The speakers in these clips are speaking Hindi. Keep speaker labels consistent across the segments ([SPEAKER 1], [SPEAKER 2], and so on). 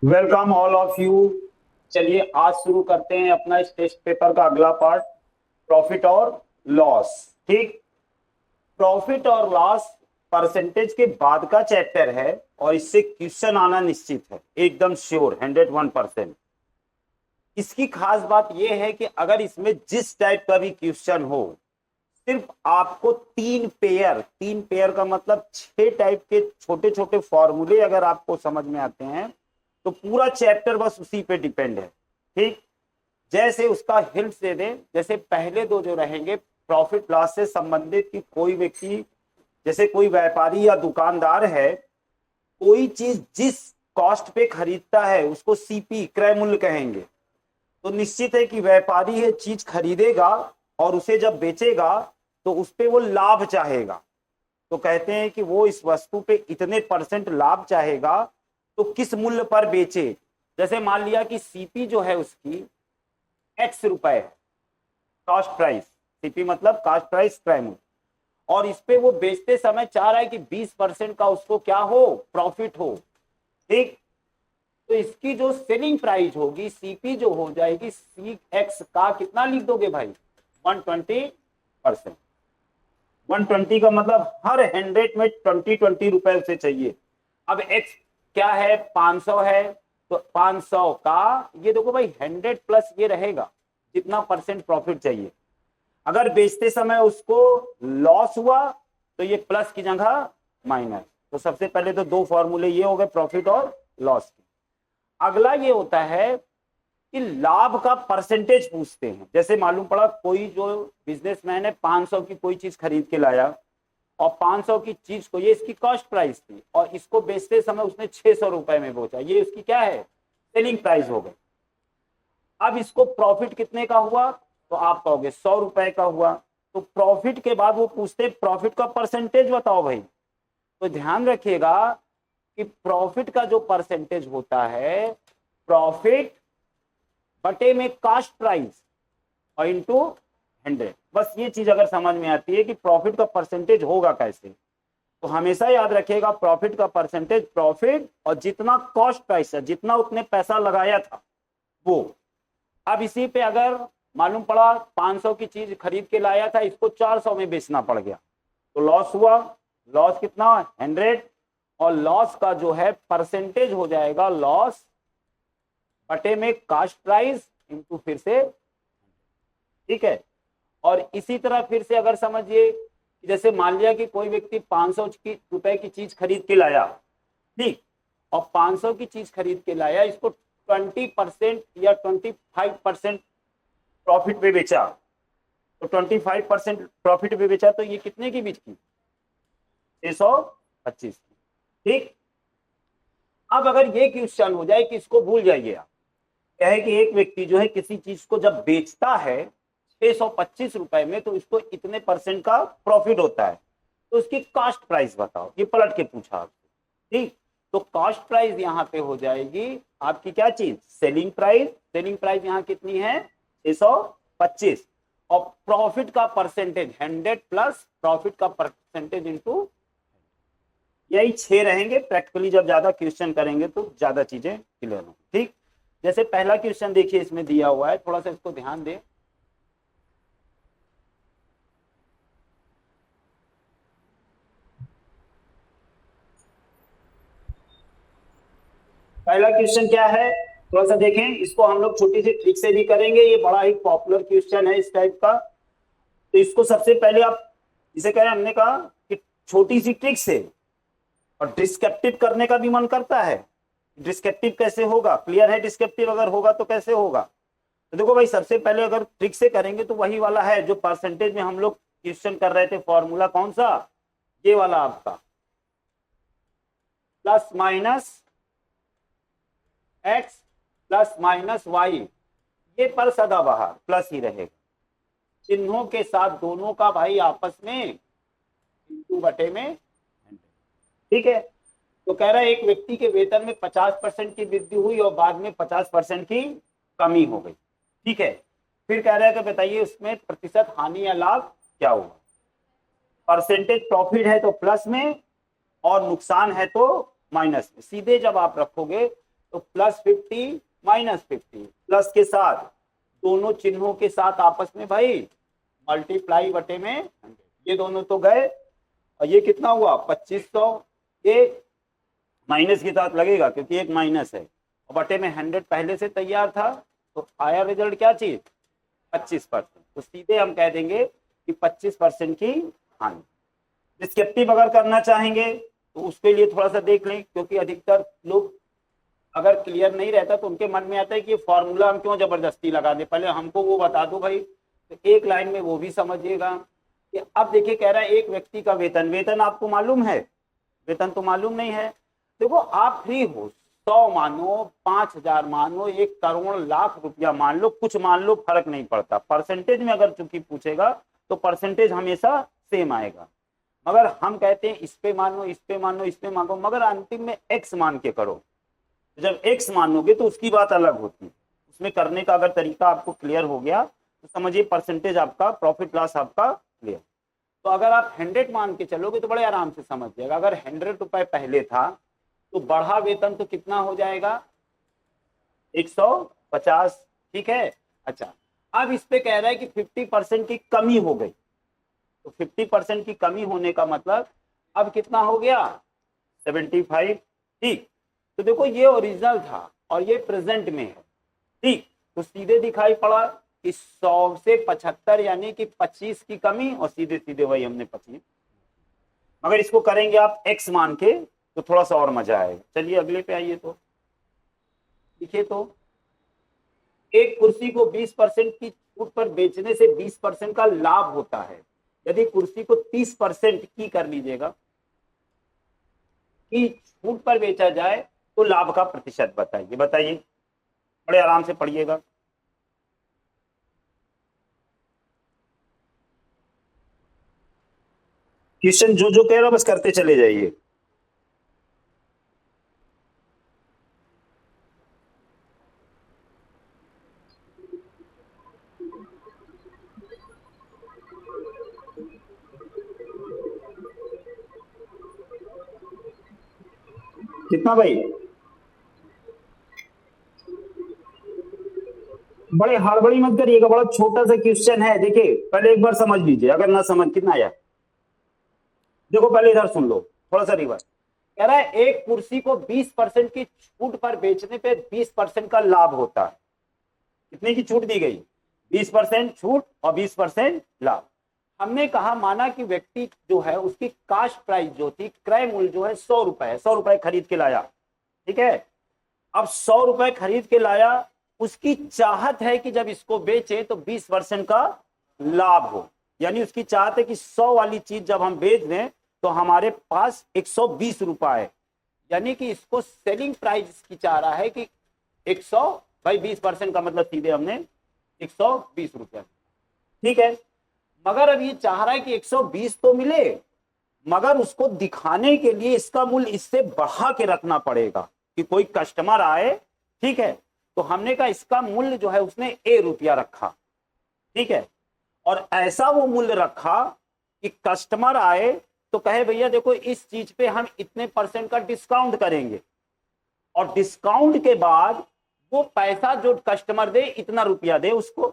[SPEAKER 1] Welcome all of you. चलिए आज शुरू करते हैं अपना इस टेस्ट पेपर का अगला पार्ट, प्रॉफिट और लॉस। ठीक, प्रॉफिट और लॉस परसेंटेज के बाद का चैप्टर है और इससे क्वेश्चन आना निश्चित है, एकदम श्योर 101%। इसकी खास बात यह है कि अगर इसमें जिस टाइप का भी क्वेश्चन हो, सिर्फ आपको तीन पेयर का मतलब 6 टाइप के छोटे छोटे फॉर्मूले अगर आपको समझ में आते हैं तो पूरा चैप्टर बस उसी पे डिपेंड है। ठीक, जैसे उसका हिंट्स दे दें, जैसे पहले दो जो रहेंगे प्रॉफिट लॉस से संबंधित कि कोई व्यक्ति, जैसे कोई व्यापारी या दुकानदार है, कोई चीज जिस कॉस्ट पे खरीदता है उसको सीपी क्रय मूल्य कहेंगे। तो निश्चित है कि व्यापारी है चीज खरीदेगा और उसे जब बेचेगा तो उस पे वो लाभ चाहेगा। तो कहते हैं कि वो इस वस्तु पे इतने परसेंट लाभ चाहेगा तो किस मूल्य पर बेचे। जैसे मान लिया कि सीपी जो है उसकी एक्स रुपए है, कॉस्ट प्राइस, सीपी मतलब कॉस्ट प्राइस क्रय मूल्य, और इस पे वो बेचते समय चाह रहा है कि 20% का उसको क्या हो, प्रॉफिट हो। ठीक, तो इसकी जो सेलिंग प्राइस होगी सीपी जो हो जाएगी सी एक्स का कितना लिख दोगे भाई, 120%। 120 का मतलब हर 100 में 20 रुपए उसे चाहिए। अब एक्स क्या है, 500 है, तो 500 का ये देखो भाई 100 प्लस ये रहेगा जितना परसेंट प्रॉफिट चाहिए। अगर बेचते समय उसको लॉस हुआ तो ये प्लस की जगह माइनस। तो सबसे पहले तो दो फॉर्मूले ये हो गए प्रॉफिट और लॉस के। अगला ये होता है कि लाभ का परसेंटेज पूछते हैं। जैसे मालूम पड़ा कोई जो बिजनेसमैन है 500 की कोई चीज खरीद के लाया और 500 की चीज को, ये इसकी कॉस्ट प्राइस थी और इसको बेचते समय उसने 600 रुपए में बेचा, ये उसकी क्या है, सेलिंग प्राइस हो गई। अब इसको प्रॉफिट कितने का हुआ तो आप कहोगे 100 रुपए का हुआ। तो प्रॉफिट के बाद वो पूछते प्रॉफिट का परसेंटेज बताओ भाई। तो ध्यान रखिएगा कि प्रॉफिट का जो परसेंटेज होता है, प्रॉफिट बटे में कॉस्ट प्राइस और इंटू 100। बस ये चीज अगर समझ में आती है कि प्रॉफिट का परसेंटेज होगा कैसे, तो हमेशा याद रखिएगा प्रॉफिट का परसेंटेज प्रॉफिट और जितना कॉस्ट प्राइस है, जितना उसने पैसा लगाया था वो। अब इसी पे अगर मालूम पड़ा 500 की चीज खरीद के लाया था, इसको 400 में बेचना पड़ गया तो लॉस हुआ। लॉस कितना, 100, और लॉस का जो है परसेंटेज हो जाएगा लॉस बटे में कॉस्ट प्राइस इंटू फिर से। ठीक है, और इसी तरह फिर से अगर समझिए, जैसे मान लिया कि कोई व्यक्ति 500 रुपए की चीज खरीद के लाया, ठीक, और 500 की चीज खरीद के लाया, इसको 20% या 25% प्रॉफिट पे बेचा। तो 25% प्रॉफिट पे बेचा तो ये कितने की बिकी, 625 की। ठीक, अब अगर ये क्वेश्चन हो जाए कि इसको भूल जाइए आप, क्या है कि एक व्यक्ति जो है किसी चीज को जब बेचता है 625 रुपए में तो इसको इतने परसेंट का प्रॉफिट होता है, तो उसकी कॉस्ट प्राइस बताओ। ये पलट के पूछा आपसे। ठीक, तो कॉस्ट प्राइस यहां पे हो जाएगी आपकी क्या चीज, सेलिंग प्राइस। सेलिंग प्राइस यहां कितनी है, 625, और प्रॉफिट का परसेंटेज 100 प्लस प्रॉफिट का परसेंटेज इंटू, यही 6 रहेंगे। प्रैक्टिकली जब ज्यादा क्वेश्चन करेंगे तो ज्यादा चीजें क्लियर होंगी। ठीक, जैसे पहला क्वेश्चन देखिए इसमें दिया हुआ है, थोड़ा सा इसको ध्यान दें। पहला क्वेश्चन क्या है, थोड़ा सा देखें इसको, हम लोग छोटी सी ट्रिक से भी करेंगे, ये बड़ा ही पॉपुलर क्वेश्चन है इस टाइप का। तो इसको सबसे पहले आप इसे कह रहे हैं, हमने कहा कि छोटी सी ट्रिक से, और डिस्क्रिप्टिव करने का भी मन करता है। डिस्क्रिप्टिव कैसे होगा, क्लियर है, डिस्क्रिप्टिव अगर होगा तो कैसे होगा। तो देखो भाई सबसे पहले अगर ट्रिक से करेंगे तो वही वाला है जो परसेंटेज में हम लोग क्वेश्चन कर रहे थे, फॉर्मूला कौन सा, ये वाला आपका, plus minus x plus minus y, ये पर सदाबहार प्लस ही रहेगा, चिन्हों के साथ दोनों का भाई आपस में इंटू बटे में 100। ठीक है, तो कह रहा है एक व्यक्ति के वेतन में 50% की वृद्धि हुई और बाद में 50% की कमी हो गई। ठीक है, फिर कह रहा है कि बताइए उसमें प्रतिशत हानि या लाभ क्या होगा। परसेंटेज प्रॉफिट है तो प्लस में और नुकसान है तो माइनस में। सीधे जब आप रखोगे तो +50 -50 प्लस के साथ दोनों चिन्हों के साथ आपस में भाई मल्टीप्लाई बटे में 100, ये दोनों तो गए और ये कितना हुआ 2500, ये माइनस के साथ लगेगा क्योंकि एक माइनस है और बटे में 100 पहले से तैयार था, तो आया रिजल्ट क्या चीज 25%। तो सीधे हम कह देंगे कि 25% की हानि। डिस्क्रिप्टिव अगर करना चाहेंगे तो उसके लिए थोड़ा सा देख लें, क्योंकि अधिकतर लोग अगर क्लियर नहीं रहता तो उनके मन में आता है कि ये फॉर्मूला हम क्यों जबरदस्ती लगा दे, पहले हमको वो बता दो भाई। तो एक लाइन में वो भी समझिएगा कि अब देखिए कह रहा है एक व्यक्ति का वेतन, वेतन आपको मालूम है, वेतन तो मालूम नहीं है। देखो आप फ्री हो, 100 मानो, 5000 मानो, 1 करोड़ लाख रुपया मान लो, कुछ मान लो, फर्क नहीं पड़ता। परसेंटेज में अगर चूंकि पूछेगा तो परसेंटेज हमेशा सेम आएगा, मगर हम कहते हैं इस पे मानो, इस पे मानो, इस पे मानो, मगर अंतिम में एक्स मान के करो। जब एक्स मानोगे तो उसकी बात अलग होती है। उसमें करने का अगर तरीका आपको क्लियर हो गया तो समझिए परसेंटेज आपका, प्रॉफिट लॉस आपका क्लियर। तो अगर आप 100 मान के चलोगे तो बड़े आराम से समझ जाएगा। अगर 100 रुपए पहले था तो बढ़ा वेतन तो कितना हो जाएगा 150, ठीक है। अच्छा, अब इस पे कह रहा है कि 50% की कमी हो गई, तो 50% की कमी होने का मतलब अब कितना हो गया 75, ठीक। तो देखो ये ओरिजिनल था और ये प्रेजेंट में है, ठीक। तो सीधे दिखाई पड़ा कि 100 से 75 यानी कि 25 की कमी, और सीधे सीधे वही हमने 25। मगर इसको करेंगे आप x मान के तो थोड़ा सा और मजा आएगा। चलिए अगले पे आइए। तो देखिए, तो एक कुर्सी को 20% की छूट पर बेचने से 20% का लाभ होता है। यदि कुर्सी को 30% की कर लीजिएगा कि छूट पर बेचा जाए तो लाभ का प्रतिशत बताइए, बताइए, बड़े आराम से पढ़िएगा। क्वेश्चन जो जो कह रहा बस करते चले जाइए। कितना भाई, बड़े हड़बड़ी मत करिएगा, बड़ा छोटा सा क्वेश्चन है। देखिए पहले एक बार समझ लीजिए, अगर ना समझ कितना आया। देखो पहले इधर सुन लो, थोड़ा सा रिवर्स। कह रहा है एक कुर्सी को 20% की छूट पर बेचने पे 20% का लाभ होता है। कितने की छूट दी गई 20% छूट और 20% लाभ। हमने कहा माना कि व्यक्ति जो है उसकी कास्ट प्राइस जो थी, क्रय मूल्य जो है 100 रुपए है, 100 रुपए खरीद के लाया, ठीक है। अब 100 रुपए खरीद के लाया, उसकी चाहत है कि जब इसको बेचे तो 20% का लाभ हो। यानी उसकी चाहत है कि 100 वाली चीज जब हम बेच दें तो हमारे पास 120 रुपए है। यानी कि इसको सेलिंग प्राइस की चाह रहा है कि 100 भाई 20% का मतलब सीधे हमने 120 रुपया, ठीक है। मगर अब ये चाह रहा है कि 120 तो मिले, मगर उसको दिखाने के लिए इसका मूल्य इससे बढ़ा के रखना पड़ेगा कि कोई कस्टमर आए, ठीक है। तो हमने कहा इसका मूल्य जो है उसने ए रुपया रखा, ठीक है। और ऐसा वो मूल्य रखा कि कस्टमर आए तो कहे भैया देखो इस चीज पे हम इतने % का डिस्काउंट करेंगे, और डिस्काउंट के बाद वो पैसा जो कस्टमर दे इतना रुपया दे उसको।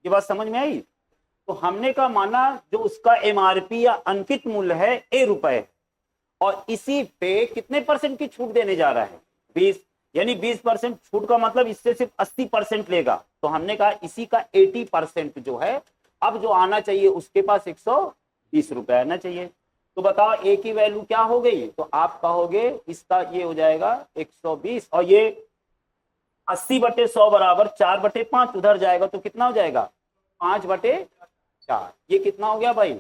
[SPEAKER 1] ये बात समझ में आई। तो हमने का माना जो उसका एमआरपी या अंकित मूल्य है ए रुपए, और इसी पे कितने % की छूट देने जा रहा है 20, यानी 20% छूट का मतलब इससे सिर्फ 80% लेगा। तो हमने कहा इसी का 80% जो है अब जो आना चाहिए उसके पास 120 रुपए आना चाहिए। तो बताओ ए की वैल्यू क्या हो गई, तो आप कहोगे इसका ये हो जाएगा 120, और ये 80/100 बराबर 4/5 उधर जाएगा तो कितना हो जाएगा 5/4। ये कितना हो गया भाई,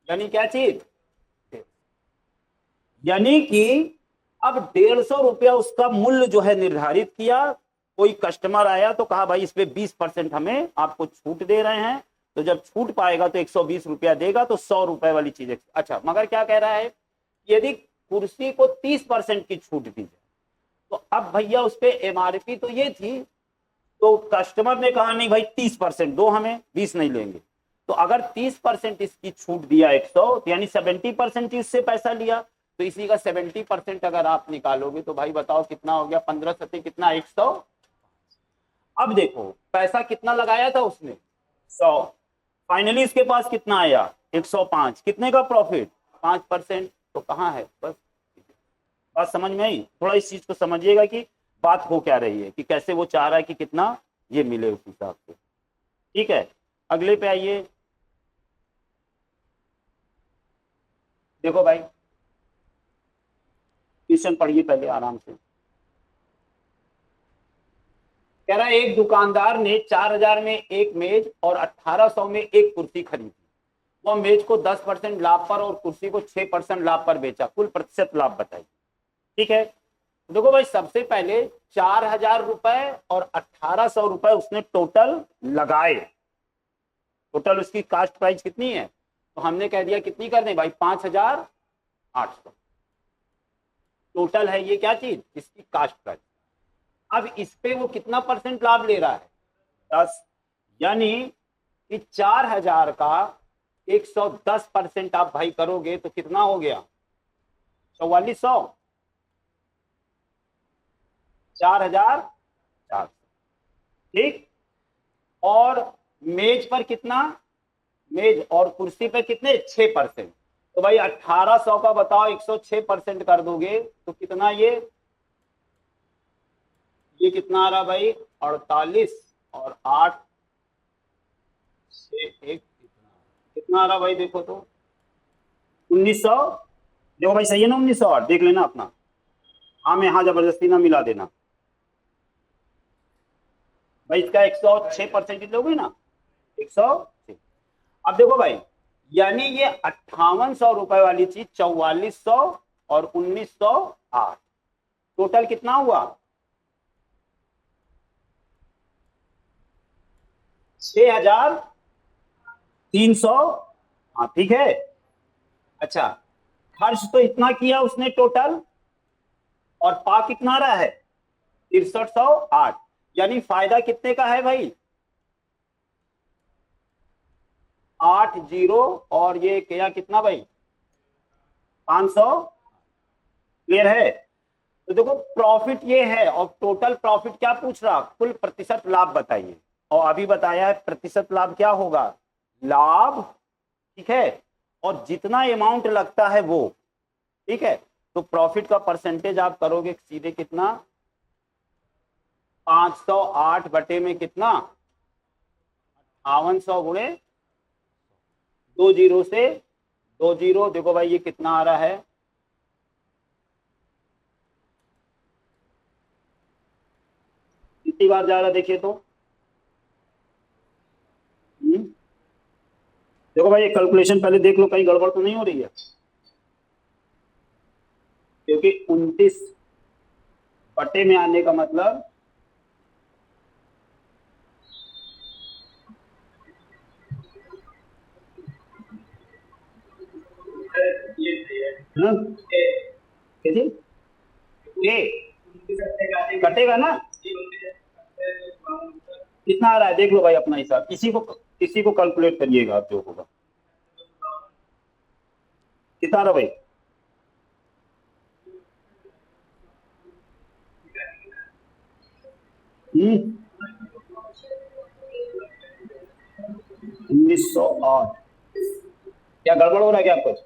[SPEAKER 1] यानी क्या चीज, यानी कि अब 150 रुपया उसका मूल्य जो है निर्धारित किया। कोई कस्टमर आया तो कहा भाई इस पे 20% हमें आपको छूट दे रहे हैं, तो जब छूट पाएगा तो 120 रुपया देगा, तो 100 रुपए वाली चीज। अच्छा, मगर क्या कह रहा है, यदि कुर्सी को 30% की छूट दी जाए तो अब भैया उस पे एमआरपी तो ये थी, तो कस्टमर ने कहा नहीं भाई 30% दो हमें, 20 नहीं लेंगे। तो अगर 30% इसकी छूट दिया 100, तो यानी 70% इससे पैसा लिया, तो इसी का 70% अगर आप निकालोगे तो भाई बताओ कितना हो गया, 15 सत्ते कितना, 100। अब देखो पैसा कितना लगाया था उसने, 100। फाइनली इसके पास कितना आया, 105। कितने का प्रॉफिट, 5%। तो कहाँ है, बस बात समझ में आई। थोड़ा इस चीज को समझिएगा कि बात हो क्या रही है, कि कैसे वो चाह रहा है कि कितना ये मिले उस हिसाब से। ठीक है, अगले पे आइए। देखो भाई क्वेश्चन पढ़िए पहले आराम से। कह रहा है एक दुकानदार ने 4000 में एक मेज और 1800 में एक कुर्सी खरीदी। वह मेज को 10% लाभ पर और कुर्सी को 6% लाभ पर बेचा। कुल प्रतिशत लाभ बताइए। ठीक है, देखो भाई सबसे पहले 4000 रुपए और 1800 रुपए उसने टोटल लगाए। टोटल उसकी कास्ट प्राइस कितनी है, तो हमने कह दिया कितनी कर दें भाई, 5800 टोटल है ये क्या चीज, इसकी कास्ट प्राइस। अब इस पे वो कितना परसेंट लाभ ले रहा है, 10। यानी कि 4000 का 110% आप भाई करोगे तो कितना हो गया, 4400, 4400। ठीक, और मेज पर कितना, मेज और कुर्सी पर कितने, 6%। तो भाई 1800 का बताओ 106% कर दोगे तो कितना, ये कितना आ रहा भाई, 48 और 8 से 1 कितना आ रहा भाई, देखो तो 1900। देखो भाई सही है ना, 1908 देख लेना अपना। हाँ में हाँ जबरदस्ती ना मिला देना भाई, इसका 106% लोगे ना, 106। अब देखो भाई, यानी ये 5800 रुपए वाली चीज 4400 और 1908 टोटल कितना हुआ, 6300। हाँ ठीक है। अच्छा, खर्च तो इतना किया उसने टोटल, और पा कितना रहा है, 6308। यानी फायदा कितने का है भाई, 80, और ये क्या कितना भाई, 500। क्लियर है। तो देखो प्रॉफिट ये है, और टोटल प्रॉफिट क्या पूछ रहा, कुल प्रतिशत लाभ बताइए। और अभी बताया है प्रतिशत लाभ क्या होगा, लाभ। ठीक है, और जितना अमाउंट लगता है वो। ठीक है, तो प्रॉफिट का परसेंटेज आप करोगे सीधे कितना, 508 बटे में कितना, 5800 गुणे 2 जीरो से 2 जीरो। देखो भाई ये कितना आ रहा है, कितनी बार जा रहा है देखिए तो। देखो भाई ये कैलकुलेशन पहले देख लो, कहीं गड़बड़ तो नहीं हो रही है, क्योंकि 29 बटे में आने का मतलब, हाँ? कटेगा ना, कितना आ रहा है देख लो भाई अपना हिसाब, किसी को कैलकुलेट करिएगा आप जो होगा। कितना आ रहा भाई, हम्म, 1908। क्या गड़बड़ हो रहा है क्या कुछ,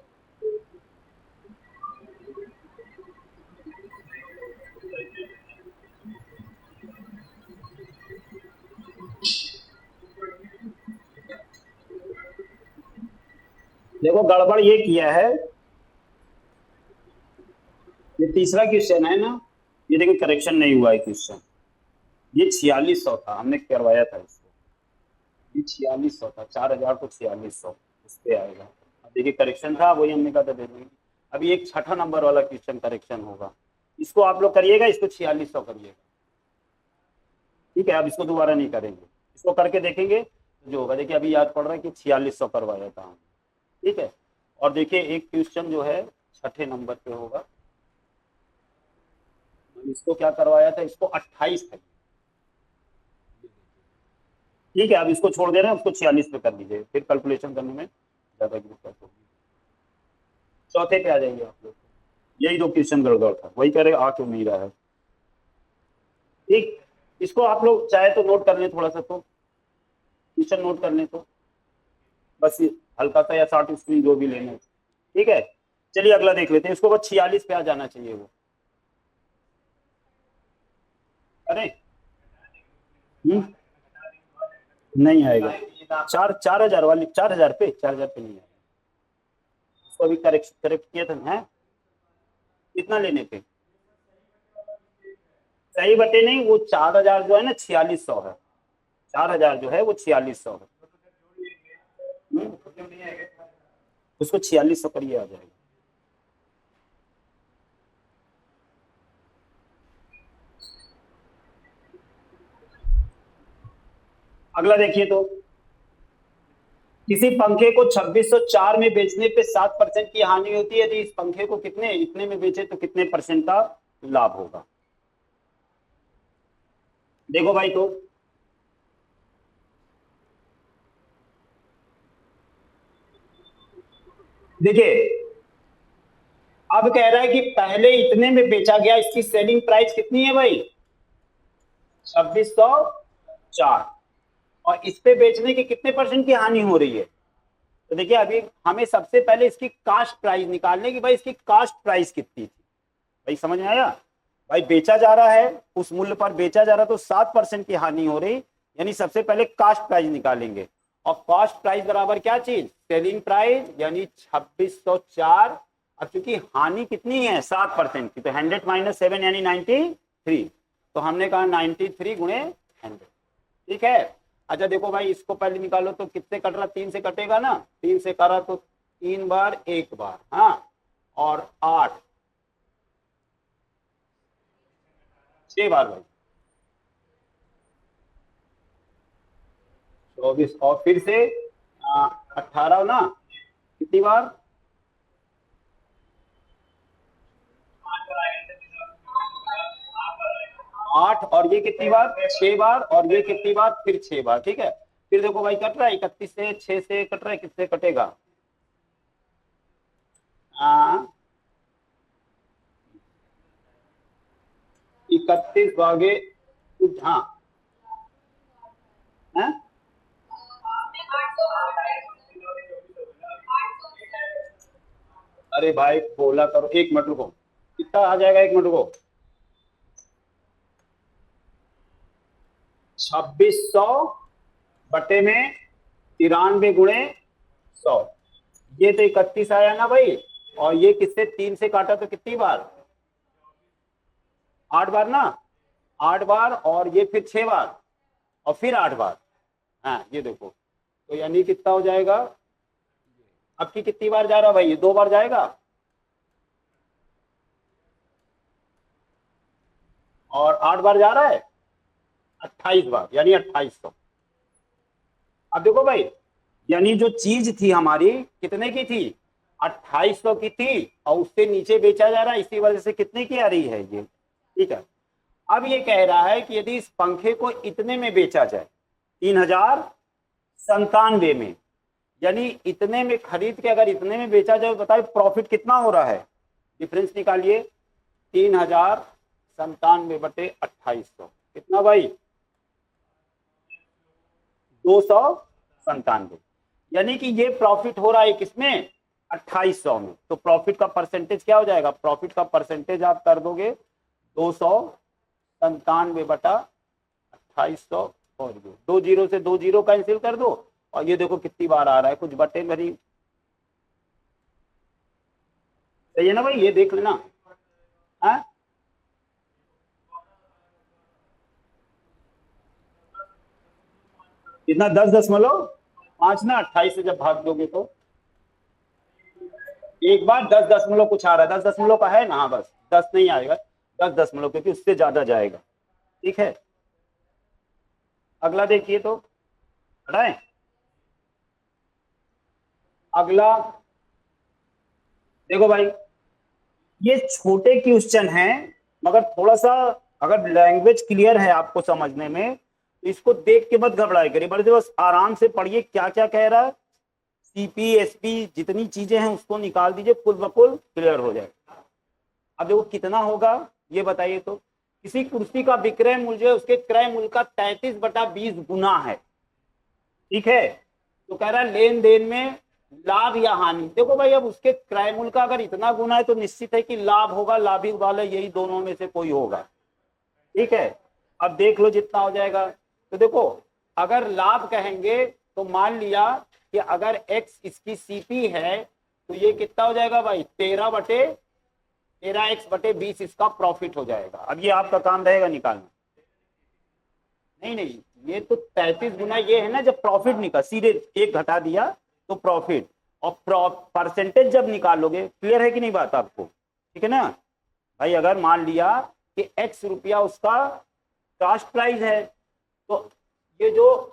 [SPEAKER 1] देखो गड़बड़ ये किया है, ये तीसरा क्वेश्चन है ना, ये देखो करेक्शन नहीं हुआ है क्वेश्चन। ये 4600 था, हमने करवाया था इसको, ये 4600 था, 4000 को 4600 इस पे आएगा। अब देखिए करेक्शन था वही हमने कहा था दे देंगे। अभी एक छठा नंबर वाला क्वेश्चन करेक्शन होगा, इसको आप लोग करिएगा, इसको 4600 करिएगा। ठीक है, अब इसको दोबारा नहीं करेंगे, इसको करके देखेंगे तो जो होगा। देखिए अभी याद पड़ रहा है कि 4600 करवाया था हम। ठीक है, और देखिए एक क्वेश्चन जो है छठे नंबर पे होगा, इसको क्या करवाया था, इसको 28 था। ठीक है, अब इसको छोड़ दे रहे हैं, उसको 46 पे कर लीजिए, फिर कैलकुलेशन करने में ज्यादा दिक्कत होगी। चौथे पे आ जाइए आप लोग। यही तो क्वेश्चन गड़बड़ था, वही कह रहे आ क्यों नहीं रहा है। ठीक, इसको आप लोग चाहे तो नोट कर लें, थोड़ा सा तो क्वेश्चन नोट कर लें, तो बस ये हल्का सा या 60 स्क्रीन जो भी लेना है। ठीक है, चलिए अगला देख लेते हैं। इसको बस 46 पे आ जाना चाहिए वो। अरे नहीं आएगा, 4,000 वाली, 4,000 पे, 4,000 पे नहीं आएगा। इसको अभी करेक्ट करेक्ट किया था है, कितना लेने पे, सही बटे नहीं, वो 4,000 जो है ना 4,600 है, 4,000 जो है वो 4,600 है। उसको 4,600 पर ये आ जाएगा। अगला देखिए तो, किसी पंखे को 2604 में बेचने पे 7% की हानि होती है, यदि इस पंखे को कितने इतने में बेचे तो कितने परसेंट का लाभ होगा। देखो भाई तो देखिए, अब कह रहा है कि पहले इतने में बेचा गया, इसकी सेलिंग प्राइस कितनी है भाई, 2604, और इस पे बेचने की कितने परसेंट की हानि हो रही है। तो देखिए अभी हमें सबसे पहले इसकी कास्ट प्राइस निकालने की, भाई इसकी कास्ट प्राइस कितनी थी, भाई समझ में आया। भाई बेचा जा रहा है, उस मूल्य पर बेचा जा रहा है, तो 7% की हानि हो रही, यानी सबसे पहले कास्ट प्राइस निकालेंगे। और कॉस्ट प्राइस बराबर क्या चीज, सेलिंग प्राइस, यानी 2604। अब चूंकि हानि कितनी है 7% की, तो 100 माइनस 7 यानी 93, तो हमने कहा 93 गुणे 100। ठीक है, अच्छा देखो भाई इसको पहले निकालो तो कितने कट रहा, 3 से कटेगा ना, 3 से करा तो 3 बार 1 बार, हाँ, और 8 6 बार भाई, 24, और फिर से 18 ना, कितनी बार, 8, और ये कितनी बार, 6 बार, और ये कितनी बार, फिर 6 बार। ठीक है, फिर देखो भाई कट रहा है 31 से, 6 से कट रहा है, किससे कटेगा, 31 भागे कुछ, हाँ है? अरे भाई बोला करो, 1 मिनट रुको, कितना आ जाएगा, 1 मिनट रुको, 2600 बटे में 93 गुणे 100, ये तो 31 आया ना भाई, और ये किससे 3 से काटा तो कितनी बार, 8 बार ना, 8 बार, और ये फिर 6 बार, और फिर 8 बार, हाँ ये देखो, तो यानी कितना हो जाएगा, अब की कितनी बार जा रहा है भाई, ये 2 बार जाएगा, और 8 बार जा रहा है, 28 बार, यानी 2800। अब देखो भाई, यानी जो चीज थी हमारी कितने की थी, 2800 की थी, और उससे नीचे बेचा जा रहा है, इसी वजह से कितने की आ रही है ये। ठीक है, अब ये कह रहा है कि यदि इस पंखे को इतने में बेचा जाए, 3,097 में, यानी इतने में खरीद के अगर इतने में बेचा जाए, बताए प्रॉफिट कितना हो रहा है, डिफरेंस निकालिए, 3,097 बटे 2800, कितना भाई, 297, यानी कि ये प्रॉफिट हो रहा है किसमें, 2800 में। तो प्रॉफिट का परसेंटेज क्या हो जाएगा, प्रॉफिट का परसेंटेज आप कर दोगे 297 बटा 2800, और 2 जीरो से 2 जीरो कैंसिल कर दो, और ये देखो कितनी बार आ रहा है, कुछ बटे भरी, सही है ना भाई, ये देख लेना है? इतना 10.5 ना, 28 से जब भाग दोगे तो एक बार 10 दशमलव कुछ आ रहा है, 10 दशमलव का है ना, हाँ बस 10 नहीं आएगा, 10 दशमलव, क्योंकि उससे ज्यादा जाएगा। ठीक है, अगला देखिए तो, हटाए अगला, देखो भाई ये छोटे क्वेश्चन हैं, मगर थोड़ा सा अगर लैंग्वेज क्लियर है आपको समझने में, तो इसको देख के मत घबराए करिए, बड़े बस आराम से पढ़िए क्या क्या कह रहा है, सीपी एसपी जितनी चीजें हैं उसको निकाल दीजिए, कुल बकुल क्लियर हो जाए। अब देखो कितना होगा ये बताइए तो। किसी कुर्सी का विक्रय मूल्य जो है उसके क्रय मूल्य का 33/20 गुना है, ठीक है। तो कह रहा है लेन देन में लाभ या हानि। देखो भाई अब उसके क्रय मूल्य का अगर इतना गुना है तो निश्चित है कि लाभ होगा, लाभी वाला यही दोनों में से कोई होगा, ठीक है। अब देख लो जितना हो जाएगा। तो देखो अगर लाभ कहेंगे तो मान लिया कि अगर x इसकी सीपी है तो ये कितना हो जाएगा भाई, 13x/20 इसका प्रॉफिट हो जाएगा। अब ये आपका काम रहेगा निकालना। नहीं नहीं, ये तो 33 गुना ये है ना, जब प्रॉफिट निकाल सीधे एक घटा दिया तो प्रॉफिट, और परसेंटेज जब निकालोगे, क्लियर है कि नहीं बात आपको, ठीक है ना भाई। अगर मान लिया कि x रुपया उसका कास्ट प्राइस है तो ये जो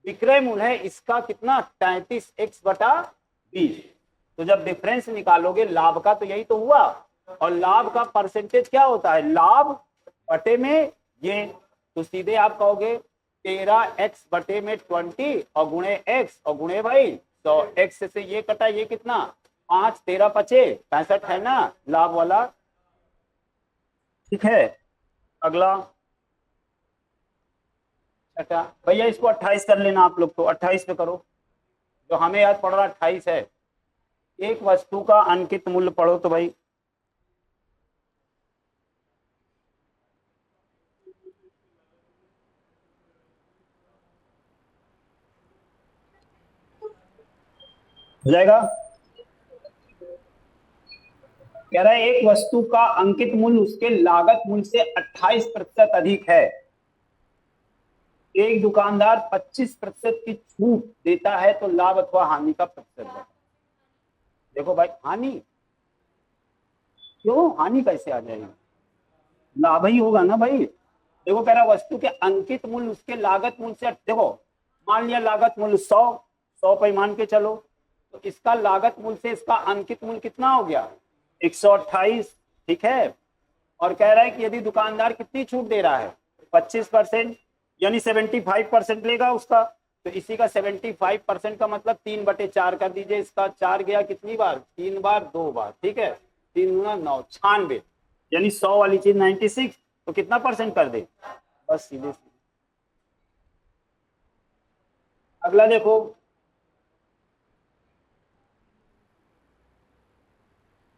[SPEAKER 1] विक्रय मूल्य है इसका कितना 33x/20। तो जब डिफरेंस निकालोगे लाभ का तो यही तो हुआ, और लाभ का परसेंटेज क्या होता है, लाभ बटे में ये। तो सीधे आप कहोगे 13x/20 और गुणे x और गुणे भाई 100x से ये कटा, ये कितना 5 13 पचे 65 है ना लाभ वाला, ठीक है। अगला अच्छा भैया इसको 28 कर लेना आप लोग, तो 28 पे करो। जो हमें याद पड़ रहा 28 है। एक वस्तु का अंकित मूल्य पढ़ो तो भाई। हो जाएगा। कह रहा है एक वस्तु का अंकित मूल्य उसके लागत मूल्य से 28% अधिक है। एक दुकानदार 25% की छूट देता है तो लाभ अथवा हानि का प्रतिशत है। देखो भाई हानि क्यों, हानि कैसे आ जाएगी, लाभ ही होगा ना भाई। देखो कह रहा वस्तु के अंकित मूल्य उसके लागत मूल्य से, देखो मान लिया लागत मूल्य 100 पे मान के चलो, तो इसका लागत मूल्य से इसका अंकित मूल्य कितना हो गया 128, ठीक है। और कह रहा है कि यदि दुकानदार कितनी छूट दे रहा है 25%, यानी 75% लेगा उसका। तो इसी का 75% का मतलब 3/4 कर दीजिए। इसका 4 गया कितनी बार, 3 बार 2 बार, ठीक है। 3 गुना 9 96, यानी 100 वाली चीज 96, तो कितना परसेंट कर दे, बस सीधे सीधे। अगला देखो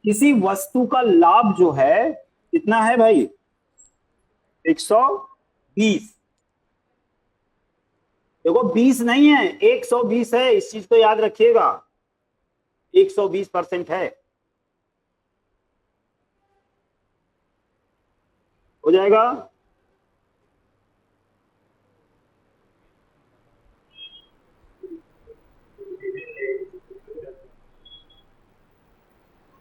[SPEAKER 1] किसी वस्तु का लाभ जो है कितना है भाई 120। देखो 20 नहीं है 120 है, इस चीज को याद रखिएगा, 120% है। हो जाएगा।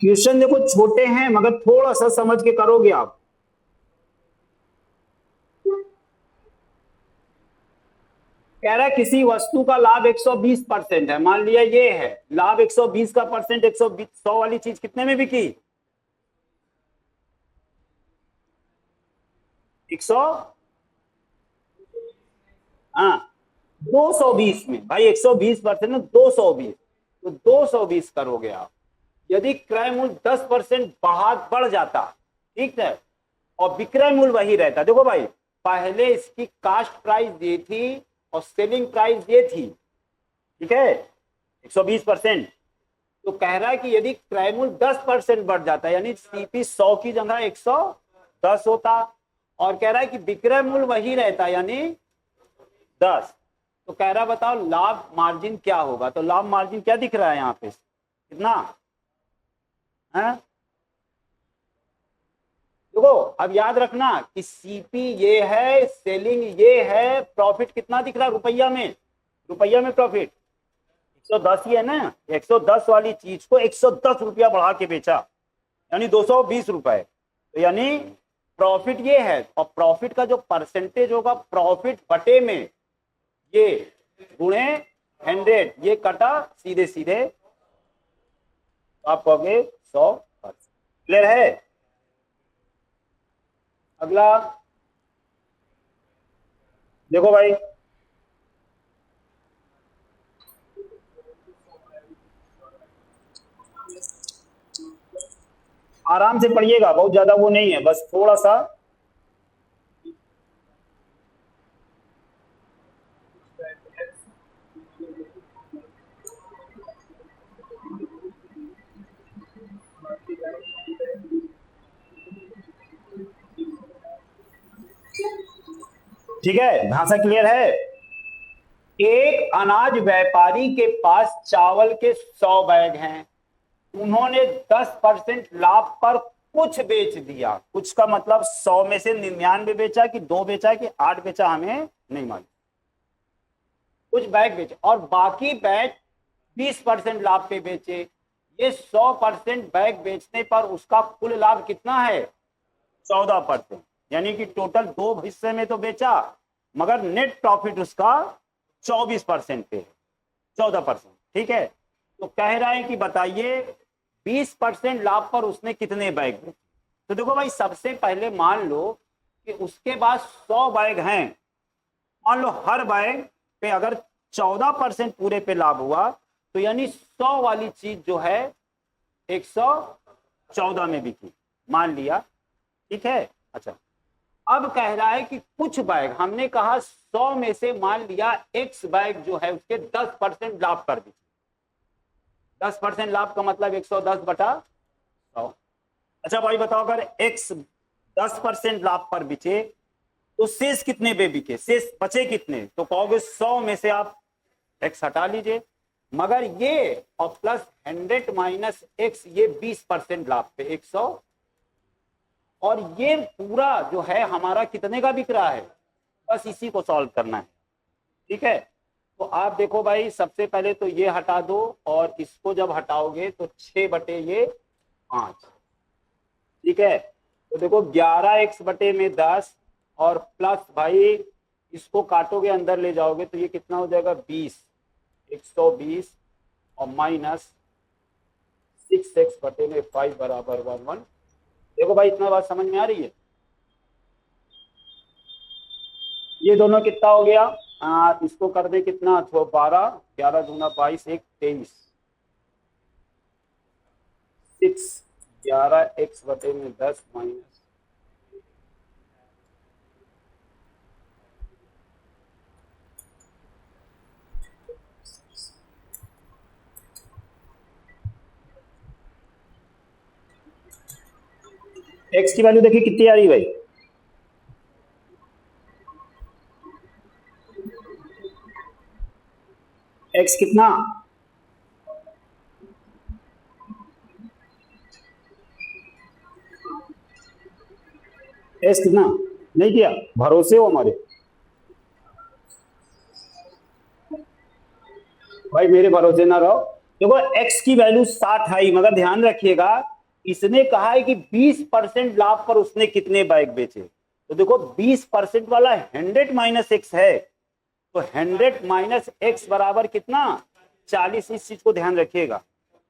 [SPEAKER 1] क्वेश्चन देखो छोटे हैं मगर थोड़ा सा समझ के करोगे आप। कह रहा है किसी वस्तु का लाभ 120% है, मान लिया ये है लाभ 120 का परसेंट, 120 100 वाली चीज कितने में बिकी 100, हाँ 220 में भाई 120% में 220, तो 220 करोगे आप। यदि क्रय मूल्य 10% बढ़ जाता, ठीक है, और विक्रय मूल्य वही रहता। देखो भाई पहले इसकी कास्ट प्राइस ये थी और सेलिंग प्राइस ये थी, ठीक है 120%। तो कह रहा है कि यदि क्रय मूल्य 10% बढ़ जाता यानी सीपी 100 की जगह 110 होता, और कह रहा है कि विक्रय मूल्य वही रहता यानी 10, तो कह रहा बताओ लाभ मार्जिन क्या होगा। तो लाभ मार्जिन क्या दिख रहा है यहाँ पे कितना है। देखो अब याद रखना कि सीपी ये है, सेलिंग ये है, प्रॉफिट कितना दिख रहा है रुपया में, रुपया में प्रॉफिट 110 ही है ना। 110 वाली चीज को 110 रुपया बढ़ा के बेचा यानी 220 रुपए, तो यानी प्रॉफिट ये है। और प्रॉफिट का जो परसेंटेज होगा प्रॉफिट बटे में ये गुणे 100, ये कटा सीधे सीधे आप कहोगे 100%। क्लियर है। अगला देखो भाई आराम से पढ़िएगा, बहुत ज्यादा वो नहीं है, बस थोड़ा सा। ठीक है, भाषा क्लियर है। एक अनाज व्यापारी के पास चावल के 100 बैग हैं, उन्होंने 10% लाभ पर कुछ बेच दिया। कुछ का मतलब 100 में से 99 बेचा कि 2 बेचा कि 8 बेचा, हमें नहीं मालूम। कुछ बैग बेचे और बाकी बैग 20% लाभ पे बेचे। ये 100% बैग बेचने पर उसका कुल लाभ कितना है? 14%। यानी कि टोटल 2 हिस्से में तो बेचा, मगर नेट प्रॉफिट उसका 24% पे है, 14%। ठीक है, तो कह रहा है कि बताइए 20% लाभ पर उसने कितने बैग बेचे। तो देखो भाई, सबसे पहले मान लो कि उसके पास 100 बैग हैं। मान लो हर बैग पे अगर 14% पूरे पे लाभ हुआ, तो यानी 100 वाली चीज जो है 114 में बिकी, मान लिया। ठीक है, अच्छा, अब कह रहा है कि कुछ बैग, हमने कहा 100 में से मान लिया एक्स बैग जो है उसके 10% लाभ कर दी। 10% लाभ का मतलब 110 बटा 100। अच्छा भाई बताओ, अगर एक्स 10% लाभ पर बिके तो शेष कितने पे बिके, शेष बचे कितने? तो कहोगे 100 में से आप एक्स हटा लीजिए, मगर ये और प्लस 100 माइनस एक्स, ये 20% लाभ पे 100, और ये पूरा जो है हमारा कितने का बिक रहा है? बस इसी को सॉल्व करना है। ठीक है, तो आप देखो भाई, सबसे पहले तो ये हटा दो, और इसको जब हटाओगे तो 6 बटे ये 5। ठीक है, तो देखो 11x बटे में 10, और प्लस भाई इसको काटोगे अंदर ले जाओगे तो ये कितना हो जाएगा? 20, 120, और माइनस 6x बटे में 5 बराबर 11। देखो भाई, इतना बात समझ में आ रही है? ये दोनों कितना हो गया? इसको कर दे कितना, 12, 11 दूना 22, 1 23, 6, 11x बटे में 10 माइनस, एक्स की वैल्यू देखिए कितनी आ रही भाई? एक्स कितना? एक्स कितना? नहीं किया, भरोसे हो हमारे भाई, मेरे भरोसे ना रहो। देखो एक्स की वैल्यू 60 आई, मगर ध्यान रखिएगा इसने कहा है कि 20% लाभ पर उसने कितने बैग बेचे। तो देखो 20% वाला 100 माइनस एक्स है, तो 100 माइनस एक्स बराबर कितना? 40। इस चीज को ध्यान रखिएगा।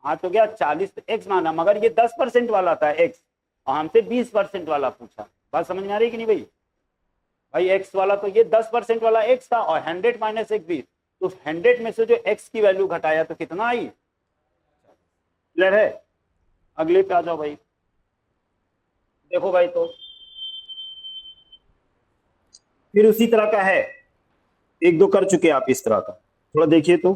[SPEAKER 1] हाँ, तो क्या 40 एक्स माना, मगर ये 10% वाला था एक्स, और हमसे 20% वाला पूछा। बात समझ में आ रही कि नहीं भाई? भाई एक्स वाला तो ये 10% वाला एक्स था, और 100 माइनस एक्स 20, तो 100 में से जो एक्स की वैल्यू घटाया तो कितना आई? क्लियर है? अगले पे आ जाओ भाई। देखो भाई, तो फिर उसी तरह का है, एक दो कर चुके आप इस तरह का, थोड़ा देखिए तो।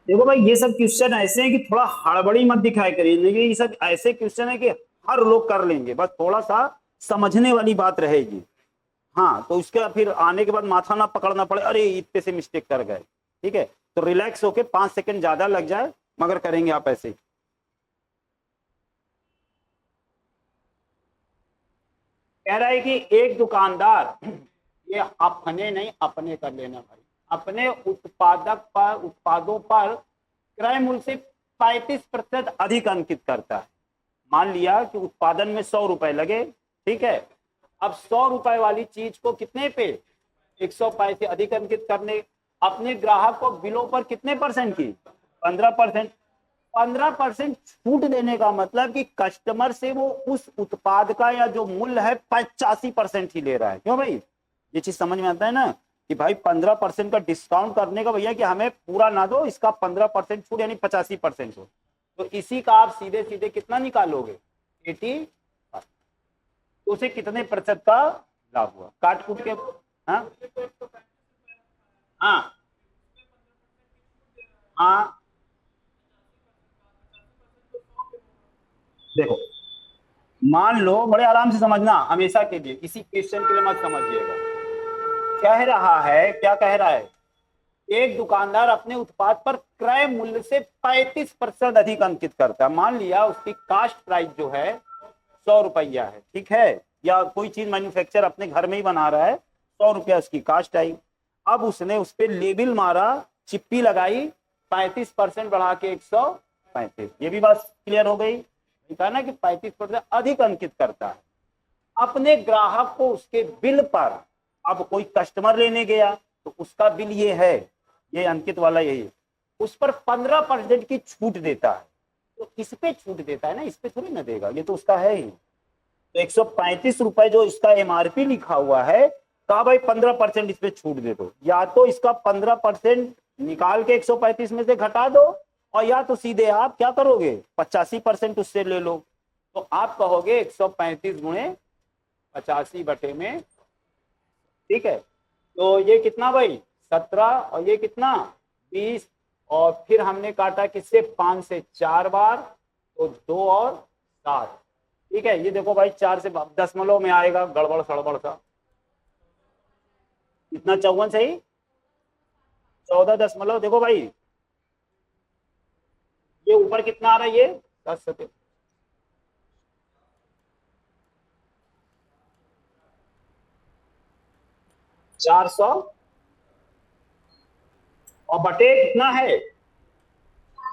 [SPEAKER 1] देखो भाई, ये सब क्वेश्चन ऐसे हैं कि थोड़ा हड़बड़ी मत दिखाई करिए, ये सब ऐसे क्वेश्चन है कि हर लोग कर लेंगे, बस थोड़ा सा समझने वाली बात रहेगी। हाँ, तो उसके फिर आने के बाद माथा ना पकड़ना पड़े, अरे इतने से मिस्टेक कर गए। ठीक है, तो रिलैक्स होके 5 सेकंड ज्यादा लग जाए, मगर करेंगे आप ऐसे। कह रहा है कि एक दुकानदार, ये अपने नहीं अपने कर लेना भाई, अपने उत्पादों पर क्रय मूल्य से 35% अधिक अंकित करता है। मान लिया कि उत्पादन में 100 रुपए लगे। ठीक है, अब 100 रुपए वाली चीज को कितने पे? 100 पैसे अधिक अंकित करने। अपने ग्राहक को बिलों पर कितने परसेंट की? 15%। 15% छूट देने का मतलब कि कस्टमर से वो उस उत्पाद का या जो मूल्य है 85% ही ले रहा है। क्यों भाई? ये चीज समझ में आता है ना? कि भाई 15% का डिस्काउंट करने का भैया, कि हमें पूरा ना दो, इसका 15% छूट यानी 85% हो। तो इसी का आप सीधे सीधे कितना निकालोगे, 80, तो उसे कितने प्रतिशत का लाभ हुआ, काट कूट के। हाँ हाँ हाँ, देखो मान लो, बड़े आराम से समझना, हमेशा के लिए, किसी क्वेश्चन के लिए मत समझिएगा। कह रहा है, क्या कह रहा है, एक दुकानदार अपने उत्पाद पर क्रय मूल्य से 35% अधिक अंकित करता है। मान लिया उसकी कास्ट प्राइस जो है 100 रुपया है, ठीक है, या कोई चीज मैन्युफैक्चर अपने घर में ही बना रहा है, 100 रुपया उसकी कास्ट आई। अब उसने उस पर लेबिल मारा, चिप्पी लगाई, 35% बढ़ा के 135। ये भी बात क्लियर हो गई, कहा ना कि 35% अधिक अंकित करता है अपने ग्राहक को उसके बिल पर। अब कोई कस्टमर लेने गया तो उसका बिल ये है, ये अंकित वाला यही है, उस पर 15% की छूट देता है। तो इस पे छूट देता है ना, इस पे थोड़ी ना देगा, ये तो उसका है ही। तो 135 रुपए जो इसका एमआरपी लिखा हुआ है, कहा भाई 15% इस पे छूट दे दो, या तो इसका 15% निकाल के 135 में से घटा दो, और या तो सीधे आप क्या करोगे, 85% उससे ले लो। तो आप कहोगे 135 गुणे 85/में, ठीक है। तो ये कितना भाई, 17, और ये कितना, 20, और फिर हमने काटा किससे, 5 से 4 बार, तो 2 और 7, ठीक है। ये देखो भाई 4 से दशमलव में आएगा, गड़बड़ सड़बड़ सा, कितना, 54 सही, 14 दशमलव, देखो भाई ये ऊपर कितना आ रहा है, ये 10 400, और बटे कितना है,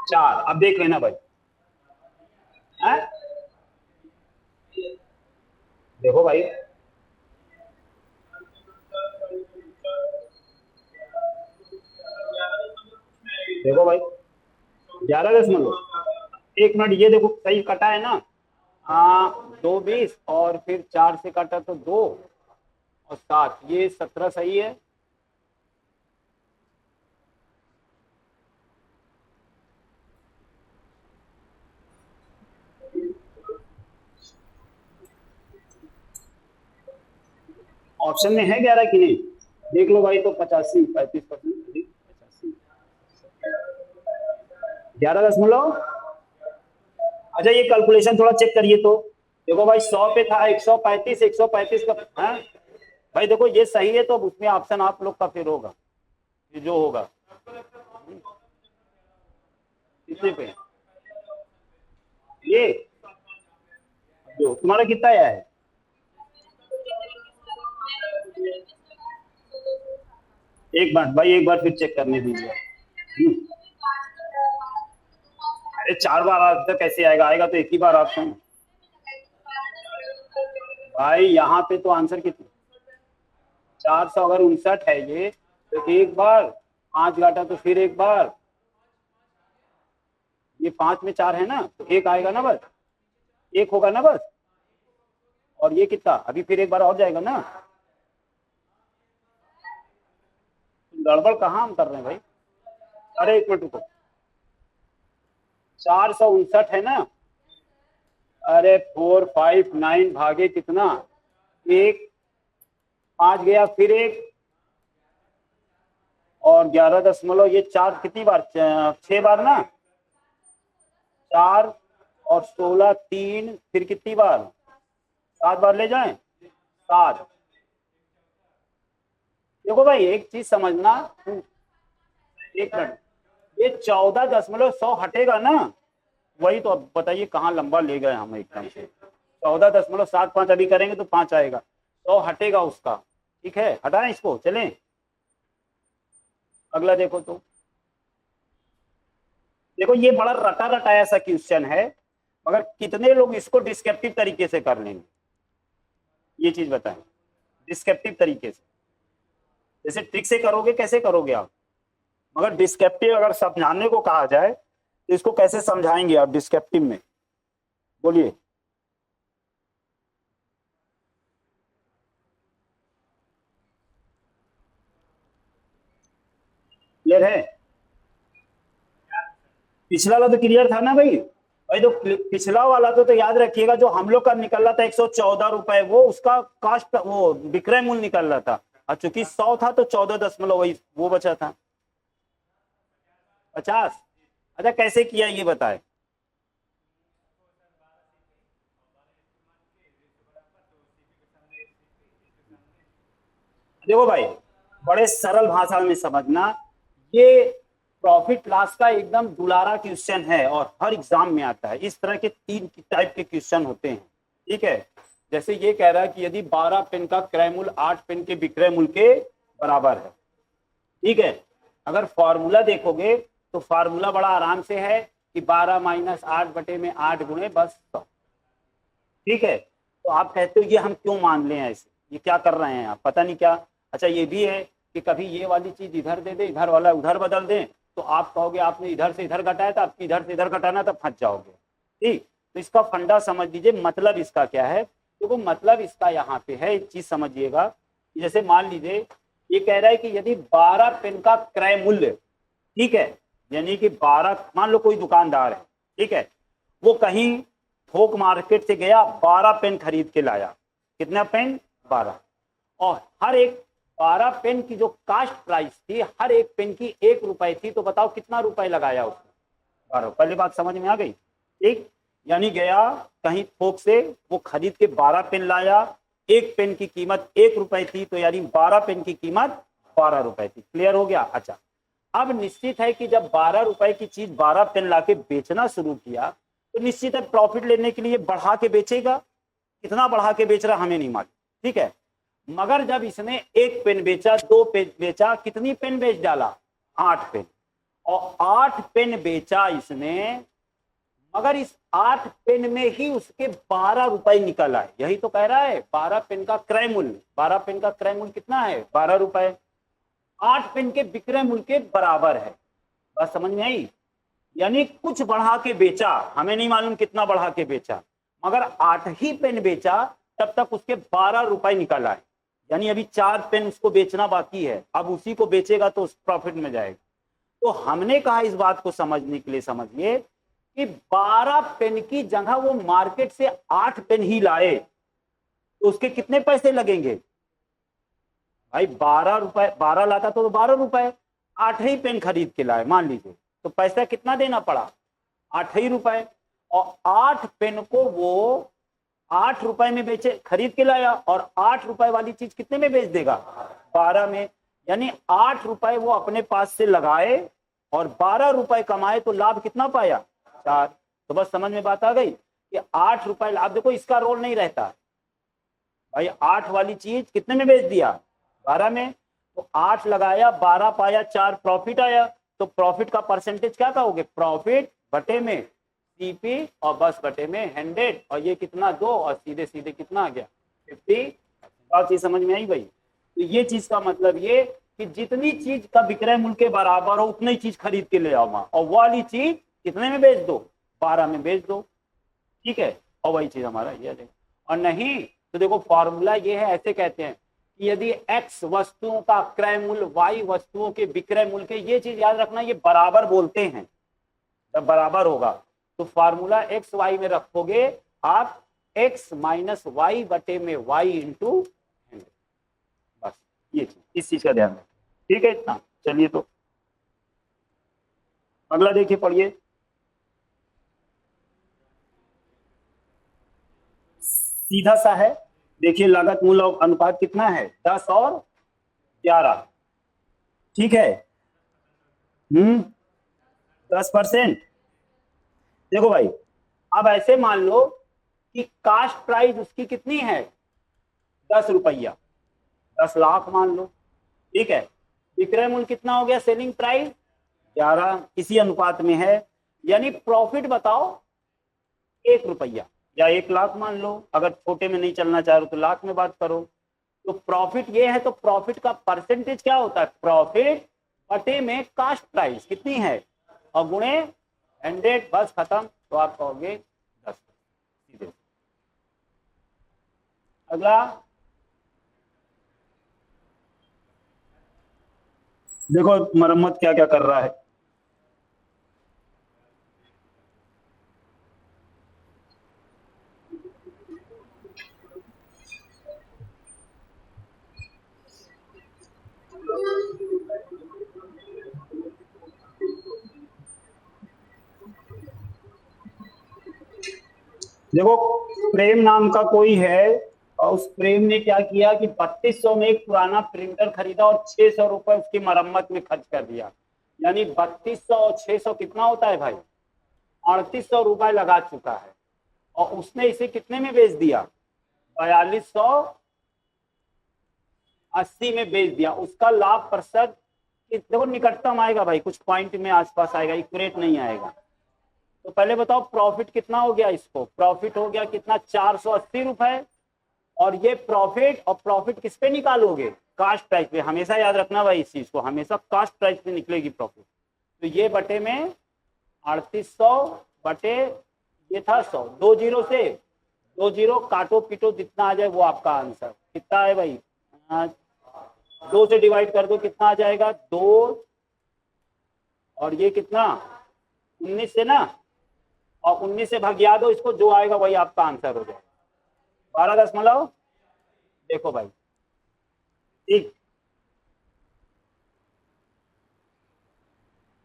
[SPEAKER 1] 4। अब देख लेना भाई, है? देखो भाई, देखो भाई 11 दशमलव, एक मिनट, ये देखो सही कटा है ना, हाँ, 2 20, और फिर 4 से कटा तो 2 और 7, ये 17 सही है। ऑप्शन में है 11 की नहीं, देख लो भाई, तो 85, 35%, 85, 11 दशमलव। अच्छा ये कैलकुलेशन थोड़ा चेक करिए तो, देखो भाई 100 पे था 135, 135 का, हाँ भाई देखो ये सही है, तो उसमें ऑप्शन आप लोग का फिर होगा, ये जो होगा कितने पे, ये जो तुम्हारा कितना आया है, एक बार भाई, एक बार फिर चेक करने दीजिए। अरे 4 बार आता कैसे आएगा, आएगा तो एक ही बार ऑप्शन। भाई यहाँ पे तो आंसर कितना, 459 है ये, तो एक बार, 5 घाटा तो फिर एक बार, ये 5 में 4 है ना, तो एक आएगा ना बस, एक होगा ना बस, और ये कितना, अभी फिर एक बार और जाएगा ना। गड़बड़ कहाँ हम कर रहे हैं भाई, अरे एक मिनट रुको, 459 है ना, अरे 459 भागे कितना, एक, 5 गया फिर एक, और 11 दशमलव, ये 4 कितनी बार, 6 बार ना, 4 और 16, 3, फिर कितनी बार, 7 बार ले जाएं, 7। देखो भाई एक चीज समझना, एक मिनट, ये 14 दशमलव 100 हटेगा ना, वही तो, अब बताइए कहाँ लंबा ले गए हम एकदम से, 14.75 अभी करेंगे तो 5 आएगा, 100 हटेगा उसका, ठीक है, हटाएं इसको, चलें अगला देखो तो। देखो ये बड़ा रटा रटाया सा क्वेश्चन है, मगर कितने लोग इसको डिस्क्रिप्टिव तरीके से कर लेंगे, ये चीज बताएं, डिस्क्रिप्टिव तरीके से, जैसे ट्रिक से करोगे कैसे करोगे आप, मगर डिस्क्रिप्टिव अगर समझाने को कहा जाए तो इसको कैसे समझाएंगे आप डिस्क्रिप्टिव में, बोलिए। क्लियर है? पिछला वाला तो क्लियर था ना भाई? भाई तो पिछला वाला तो याद रखिएगा, जो हम लोग का निकल रहा था 114 रुपए, वो उसका कास्ट वो विक्रय मूल्य निकल रहा था, और चूंकि 100 था तो 14 वही वो बचा था 50। अच्छा कैसे किया ये बताए? देखो भाई, बड़े सरल भाषा में समझना, ये प्रॉफिट लॉस का एकदम दुलारा क्वेश्चन है और हर एग्जाम में आता है। इस तरह के 3 टाइप के क्वेश्चन होते हैं, ठीक है? जैसे ये कह रहा है कि यदि 12 पेन का क्रय मूल्य 8 पेन के विक्रय मूल्य के बराबर है, ठीक है? अगर फॉर्मूला देखोगे तो फॉर्मूला बड़ा आराम से है कि 12 माइनस 8 बटे में 8 गुणे बस 100, ठीक है? तो आप कहते हो ये हम क्यों मान लें ऐसे, ये क्या कर रहे हैं आप, पता नहीं क्या। अच्छा ये भी है कि कभी ये वाली चीज इधर दे दे, इधर वाला उधर बदल दें, तो आप कहोगे आपने इधर से इधर घटाया था, आपकी इधर से इधर घटाना, तब फंस जाओगे, ठीक? तो इसका फंडा समझ लीजिए, मतलब इसका क्या है, तो वो मतलब इसका यहाँ पे है, एक चीज समझिएगा। जैसे मान लीजिए ये कह रहा है कि यदि 12 पेन का क्रय मूल्य, ठीक है, यानी कि 12, मान लो कोई दुकानदार है, ठीक है, वो कहीं थोक मार्केट से गया, 12 पेन खरीद के लाया। कितना पेन? 12। और हर एक 12 पेन की जो कास्ट प्राइस थी, हर एक पेन की 1 रुपए थी, तो बताओ कितना रुपए लगाया उसने? 12। पहली बात समझ में आ गई? ठीक, यानी गया कहीं थोक से, वो खरीद के 12 पेन लाया, एक पेन की कीमत 1 रुपए थी, तो यानी 12 पेन की कीमत 12 रुपए थी। क्लियर हो गया? अच्छा, अब निश्चित है कि जब 12 रुपए की चीज 12 पेन लाके बेचना शुरू किया, तो निश्चित है प्रॉफिट लेने के लिए बढ़ा के बेचेगा। कितना बढ़ा के बेच रहा हमें नहीं मालूम, ठीक है? मगर जब इसने एक पेन बेचा, 2 पेन बेचा, कितनी पेन बेच डाला? 8 पेन। और 8 पेन बेचा इसने, मगर इस 8 पेन में ही उसके 12 रुपए निकल आए। यही तो कह रहा है, 12 पेन का क्रय मूल्य, 12 पेन का क्रय मूल्य कितना है? 12 रुपए। 8 पेन के विक्रय मूल्य के बराबर है। बात समझ में आई? यानी कुछ बढ़ा के बेचा, हमें नहीं मालूम कितना बढ़ा के बेचा, मगर 8 ही पेन बेचा, तब तक उसके 12 रुपए निकल आए। यानी अभी 4 पेन उसको बेचना बाकी है, अब उसी को बेचेगा तो उस प्रॉफिट में जाएगा। तो हमने कहा इस बात को समझने के लिए, समझिए कि 12 पेन की जगह वो मार्केट से 8 पेन ही लाए, तो उसके कितने पैसे लगेंगे भाई? 12 रुपए, 12 लाता तो 12 रुपए, 8 ही पेन खरीद के लाए मान लीजिए, तो पैसा कितना देना पड़ा? 8 ही रुपए। और 8 पेन को वो 8 रुपए में बेचे, खरीद के लाया, और 8 रुपए वाली चीज कितने में बेच देगा? 12 में। यानी 8 रुपए वो अपने पास से लगाए और 12 रुपए कमाए, तो लाभ कितना पाया? 4। तो बस समझ में बात आ गई कि 8 रुपए लाभ। देखो इसका रोल नहीं रहता भाई, 8 वाली चीज कितने में बेच दिया? 12 में। तो 8 लगाया, 12 पाया, 4 प्रॉफिट आया। तो प्रॉफिट का परसेंटेज क्या कहोगे? प्रॉफिट बटे में सीपी, और बस बटे में 100, और ये कितना? 2, और सीधे सीधे कितना आ गया? 50। बात चीज समझ में आई भाई? तो ये चीज का मतलब ये कि जितनी चीज का विक्रय मूल्य के बराबर हो उतनी चीज खरीद के ले आओ, और वो वाली चीज कितने में बेच दो? 12 में बेच दो, ठीक है? और वही चीज हमारा ये देखो। और नहीं तो देखो फॉर्मूला ये है, ऐसे कहते हैं कि यदि x वस्तुओं का क्रय मूल्य y वस्तुओं के विक्रय मूल्य के, ये चीज याद रखना, ये बराबर बोलते हैं। जब बराबर होगा तो फॉर्मूला एक्स वाई में रखोगे आप, x माइनस वाई बटे में y इंटू 100। बस ये चीज, इस चीज का ध्यान रखें, ठीक है? इतना चलिए, तो अगला देखिए, पढ़िए। सीधा सा है, देखिए लागत मूल्य अनुपात कितना है? 10 और 11, ठीक है? 10%। देखो भाई, अब ऐसे मान लो कि कास्ट प्राइस उसकी कितनी है? 10 रुपया, 10 लाख मान लो, ठीक है? विक्रय मूल्य कितना हो गया? सेलिंग प्राइस 11, इसी अनुपात में है। यानी प्रॉफिट बताओ 1 रुपया या 1 लाख मान लो, अगर छोटे में नहीं चलना चाह रहे तो लाख में बात करो। तो प्रॉफिट ये है, तो प्रॉफिट का परसेंटेज क्या होता है? प्रॉफिट बटे में कास्ट प्राइस कितनी है, और गुणे 100, बस खत्म। तो आप कहोगे 10। सीधे अगला, देखो मरम्मत क्या क्या कर रहा है। देखो प्रेम नाम का कोई है, और उस प्रेम ने क्या किया कि 3200 में एक पुराना प्रिंटर खरीदा और 600 रुपए उसकी मरम्मत में खर्च कर दिया। यानी 3200 और 600 कितना होता है भाई, 3800 रुपए लगा चुका है। और उसने इसे कितने में बेच दिया, 4280 में बेच दिया। उसका लाभ प्रतिशत देखो निकटतम आएगा भाई, कुछ पॉइंट में आसपास आएगा, इक्यूरेट नहीं आएगा। तो पहले बताओ प्रॉफिट कितना हो गया, इसको प्रॉफिट हो गया कितना, 480 रुपए। और ये प्रॉफिट, और प्रॉफिट किस पे निकालोगे, कास्ट प्राइस पे। हमेशा याद रखना भाई इस चीज को, हमेशा कास्ट प्राइस पे निकलेगी प्रॉफिट। तो ये बटे में 3800 बटे ये था 100, 2 जीरो से 2 जीरो काटो पीटो जितना आ जाए वो आपका आंसर कितना है भाई। 2 से डिवाइड कर दो कितना आ जाएगा, 2 और ये कितना 19 से ना, और 19 से भागिया दो इसको, जो आएगा वही आपका आंसर हो जाएगा, 12 दशमलव। देखो भाई ठीक।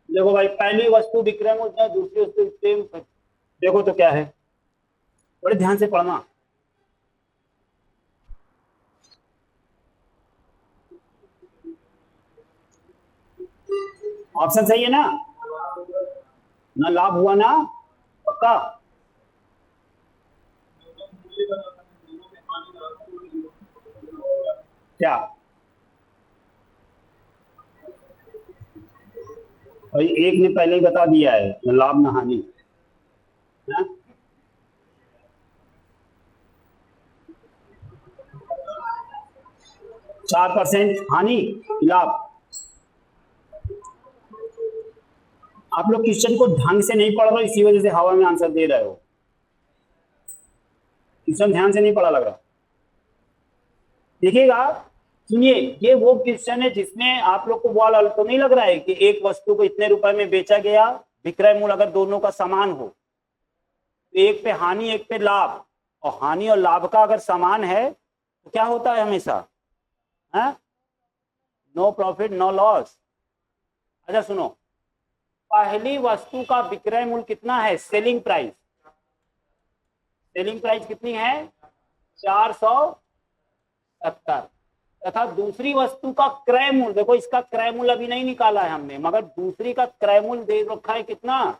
[SPEAKER 1] देखो भाई पहली वस्तु विक्रय मूल्य है, दूसरी वस्तु विक्रय। देखो तो क्या है, बड़े ध्यान से पढ़ना। ऑप्शन सही है ना, ना लाभ हुआ ना, पक्का। क्या भाई, एक ने पहले ही बता दिया है, ना लाभ ना हानि है? 4% हानि, लाभ। आप लोग क्वेश्चन को ढंग से नहीं पढ़ रहे हो, इसी वजह से हवा में आंसर दे रहे हो। क्वेश्चन ध्यान से नहीं पढ़ा लग रहा। देखिएगा, सुनिए, ये वो क्वेश्चन है जिसमें आप लोग को वाला तो नहीं लग रहा है कि एक वस्तु को इतने रुपए में बेचा गया, विक्रय मूल्य अगर दोनों का समान हो, तो एक पे हानि एक पे लाभ, और हानि और लाभ का अगर समान है तो क्या होता है हमेशा, है नो प्रॉफिट नो लॉस। अच्छा सुनो, पहली वस्तु का विक्रय मूल्य कितना है, सेलिंग प्राइस, सेलिंग प्राइस कितनी है, 470। तथा दूसरी वस्तु का क्रय मूल्य, देखो इसका क्रय मूल्य अभी नहीं निकाला है हमने, मगर दूसरी का क्रय मूल्य दे रखा है कितना,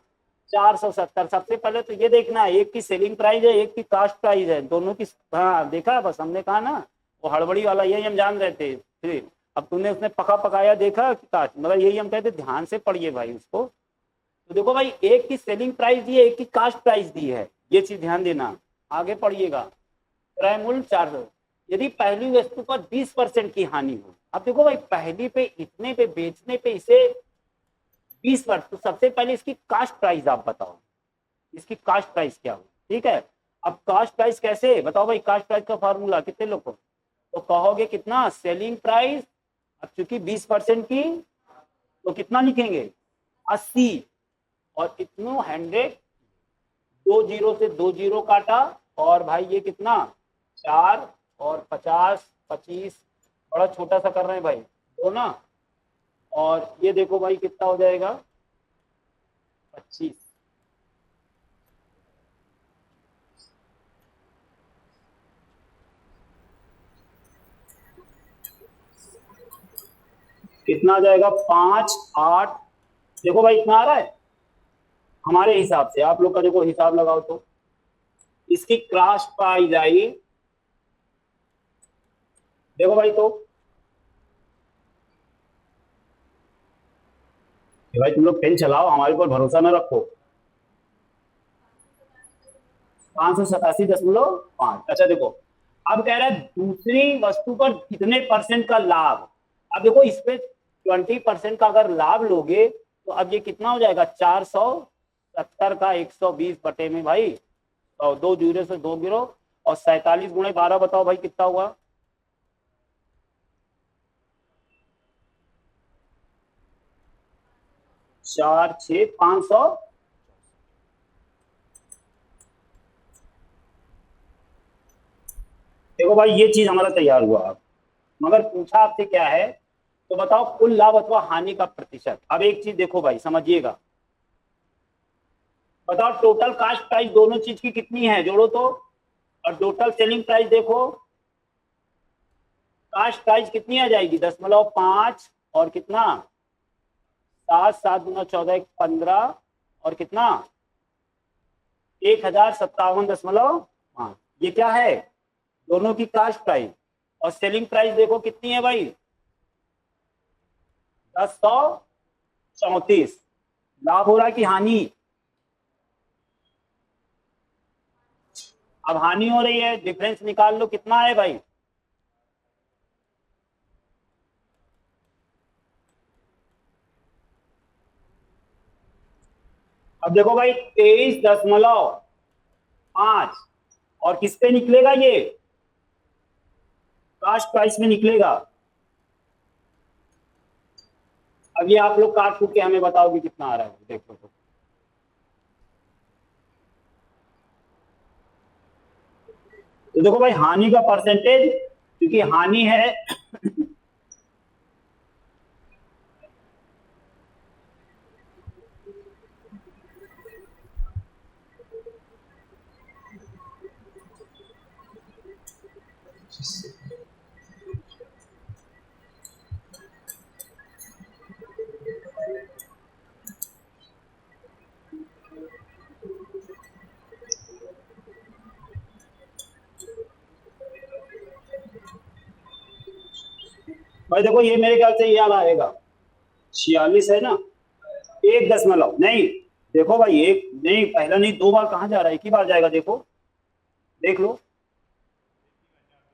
[SPEAKER 1] 470। सबसे पहले तो ये देखना है, एक की सेलिंग प्राइस है एक की कास्ट प्राइस है, दोनों की। हाँ देखा, बस हमने कहा ना, वो हड़बड़ी वाला यही हम जान रहे थे। फिर अब तूने उसने पका पकाया देखा कि कास्ट, मगर यही हम कहते ध्यान से पढ़िए भाई उसको। तो देखो भाई, एक की सेलिंग प्राइस दी है एक की कास्ट प्राइस दी है, ये चीज ध्यान देना। आगे पढ़िएगा, क्रय मूल्य 400। यदि पहली वस्तु पर 20% की हानि हो, अब देखो भाई पहली पे इतने पे बेचने पे इसे 20%, तो सबसे पहले इसकी कास्ट प्राइस आप बताओ, इसकी कास्ट प्राइस क्या हो, ठीक है। अब कास्ट प्राइस कैसे बताओ भाई, कास्ट प्राइस का फॉर्मूला कितने लोग को, तो कहोगे कितना, सेलिंग प्राइस, अब चूंकि 20% की, तो कितना लिखेंगे, 80, और इतनो 100, 2 जीरो से 2 जीरो काटा, और भाई ये कितना 4, और 50, 25, बड़ा छोटा सा कर रहे हैं भाई दो ना, और ये देखो भाई कितना हो जाएगा, 25। कितना आ जाएगा, 5, 8। देखो भाई इतना आ रहा है हमारे हिसाब से, आप लोग का देखो हिसाब लगाओ तो इसकी क्रॉस प्राइस आई। देखो भाई तो भाई तुम लोग पेन चलाओ, हमारे ऊपर भरोसा ना रखो। 587.5। अच्छा देखो, अब कह रहा है दूसरी वस्तु पर कितने परसेंट का लाभ। अब देखो इस पे 20% का अगर लाभ लोगे, तो अब ये कितना हो जाएगा, 470 का 120 बटे में भाई, और 2 जीरो से 2 जीरो, और 47 × 12 बताओ भाई कितना हुआ। 4 6 500। देखो भाई ये चीज हमारा तैयार हुआ अब, मगर पूछा आपसे क्या है, तो बताओ कुल लाभ अथवा हानि का प्रतिशत। अब एक चीज देखो भाई समझिएगा, बताओ टोटल कास्ट प्राइस दोनों चीज की कितनी है, जोड़ो तो। और टोटल सेलिंग प्राइस देखो, कास्ट प्राइस कितनी आ जाएगी, 10.5 और कितना 7 7 गुना 14 एक 15 और कितना 1057.5। ये क्या है, दोनों की कास्ट प्राइस। और सेलिंग प्राइस देखो कितनी है भाई, 1034। लाभ हो रहा है कि हानि, अब हानि हो रही है, डिफरेंस निकाल लो कितना है भाई। अब देखो भाई 23.5 और किस पे निकलेगा, ये कास्ट प्राइस में निकलेगा। अब ये आप लोग काट कूट के हमें बताओगे कितना आ रहा है, देखो तो देखो भाई हानि का परसेंटेज, क्योंकि हानि है भाई देखो ये मेरे ख्याल से याद आएगा, 46 है ना, 1 दशमलव नहीं, देखो भाई एक नहीं, पहला नहीं, 2 बार कहाँ जा रहा है, एक ही बार जाएगा, देखो देख लो,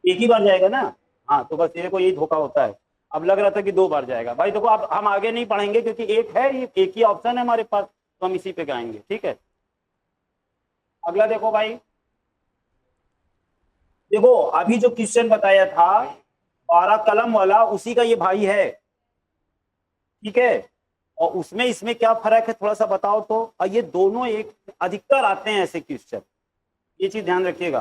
[SPEAKER 1] एक ही बार जाएगा ना। हाँ तो बस तेरे को यही धोखा होता है, अब लग रहा था कि 2 बार जाएगा। भाई देखो अब हम आगे नहीं पढ़ेंगे क्योंकि एक है, ये एक ही ऑप्शन है हमारे पास, तो हम इसी पे गाएंगे, ठीक है। अगला देखो भाई, देखो अभी जो क्वेश्चन बताया था 12 कलम वाला, उसी का ये भाई है, ठीक है। और उसमें इसमें क्या फर्क है थोड़ा सा बताओ तो। और ये दोनों एक अधिकतर आते हैं ऐसे क्वेश्चन, ये चीज ध्यान रखिएगा।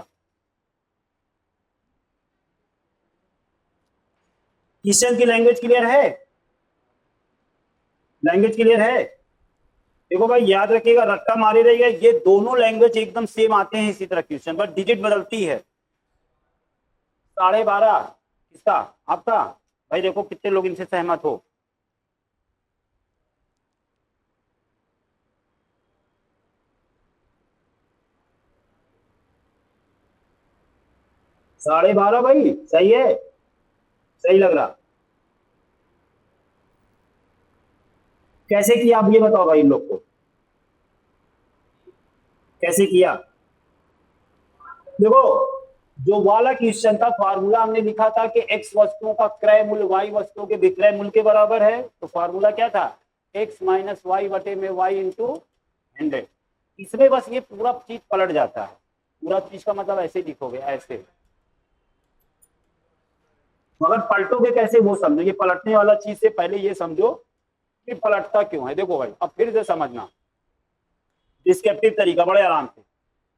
[SPEAKER 1] क्वेश्चन की लैंग्वेज क्लियर है, लैंग्वेज क्लियर है। देखो भाई याद रखिएगा, रट्टा मारे रहिएगा, ये दोनों लैंग्वेज एकदम सेम आते हैं इसी तरह क्वेश्चन, बट डिजिट बदलती है। 12.5 किसका, आपका। भाई देखो कितने लोग इनसे सहमत हो। 12.5 भाई सही है, सही लग रहा। कैसे किया आप ये बताओ भाई इन लोग को, कैसे किया। देखो जो वाला क्वेश्चन था, फार्मूला हमने लिखा था कि एक्स वस्तुओं का क्रय मूल्य वाई वस्तुओं के विक्रय मूल्य के बराबर है, तो फार्मूला क्या था, एक्स माइनस वाई बटे में वाई इंटू 100। इसमें बस ये पूरा चीज पलट जाता है, पूरा चीज का मतलब ऐसे लिखोगे ऐसे, मगर पलटोगे कैसे वो समझो, ये पलटने वाला चीज से पहले ये समझो कि पलटता क्यों है। देखो भाई अब फिर से समझना, डिस्क्रिप्टिव तरीका बड़े आराम से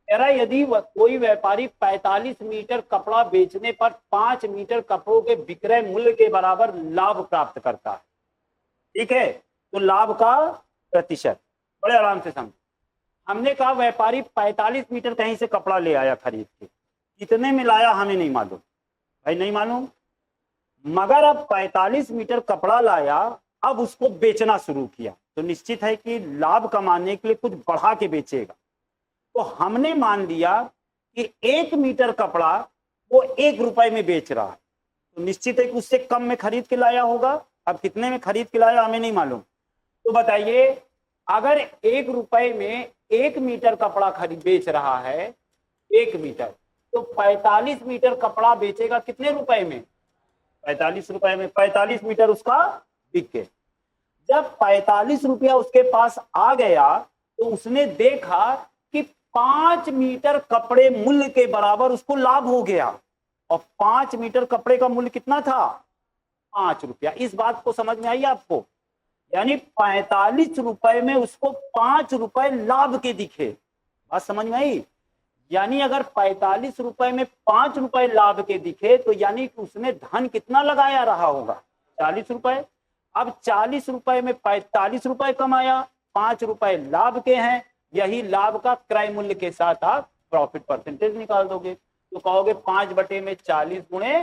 [SPEAKER 1] कह रहा है, यदि कोई व्यापारी 45 मीटर कपड़ा बेचने पर 5 मीटर कपड़ों के विक्रय मूल्य के बराबर लाभ प्राप्त करता है, ठीक है, तो लाभ का प्रतिशत, बड़े आराम से समझ। हमने कहा व्यापारी 45 मीटर कहीं से कपड़ा ले आया खरीद के, कितने में लाया हमें नहीं मालूम, भाई नहीं मालूम, मगर अब 45 मीटर कपड़ा लाया, अब उसको बेचना शुरू किया, तो निश्चित है कि लाभ कमाने के लिए कुछ बढ़ा के बेचेगा। तो हमने मान लिया कि 1 मीटर कपड़ा वो 1 रुपए में बेच रहा है, तो निश्चित है कि उससे कम में खरीद के लाया होगा। अब कितने में खरीद के लाया हमें नहीं मालूम, तो बताइए अगर 1 रुपए में 1 मीटर कपड़ा खरीद बेच रहा है, 1 मीटर, तो 45 मीटर कपड़ा बेचेगा कितने रुपए में, 45 रुपए में, 45 मीटर उसका बिक गए। जब 45 रुपया उसके पास आ गया, तो उसने देखा कि 5 मीटर कपड़े मूल्य के बराबर उसको लाभ हो गया, और 5 मीटर कपड़े का मूल्य कितना था, 5 रुपया। इस बात को समझ में आई आपको, यानी 45 रुपए में उसको 5 रुपए लाभ के दिखे। बात समझ में आई? यानी अगर 45 रुपए में 5 रुपए लाभ के दिखे तो यानी कि उसने धन कितना लगाया रहा होगा? 40 रुपए। अब 40 रुपए में 45 रुपए कमाया, 5 रुपए लाभ के हैं, यही लाभ का क्रय मूल्य के साथ आप प्रॉफिट परसेंटेज निकाल दोगे। तो कहोगे 5 में 40 गुणे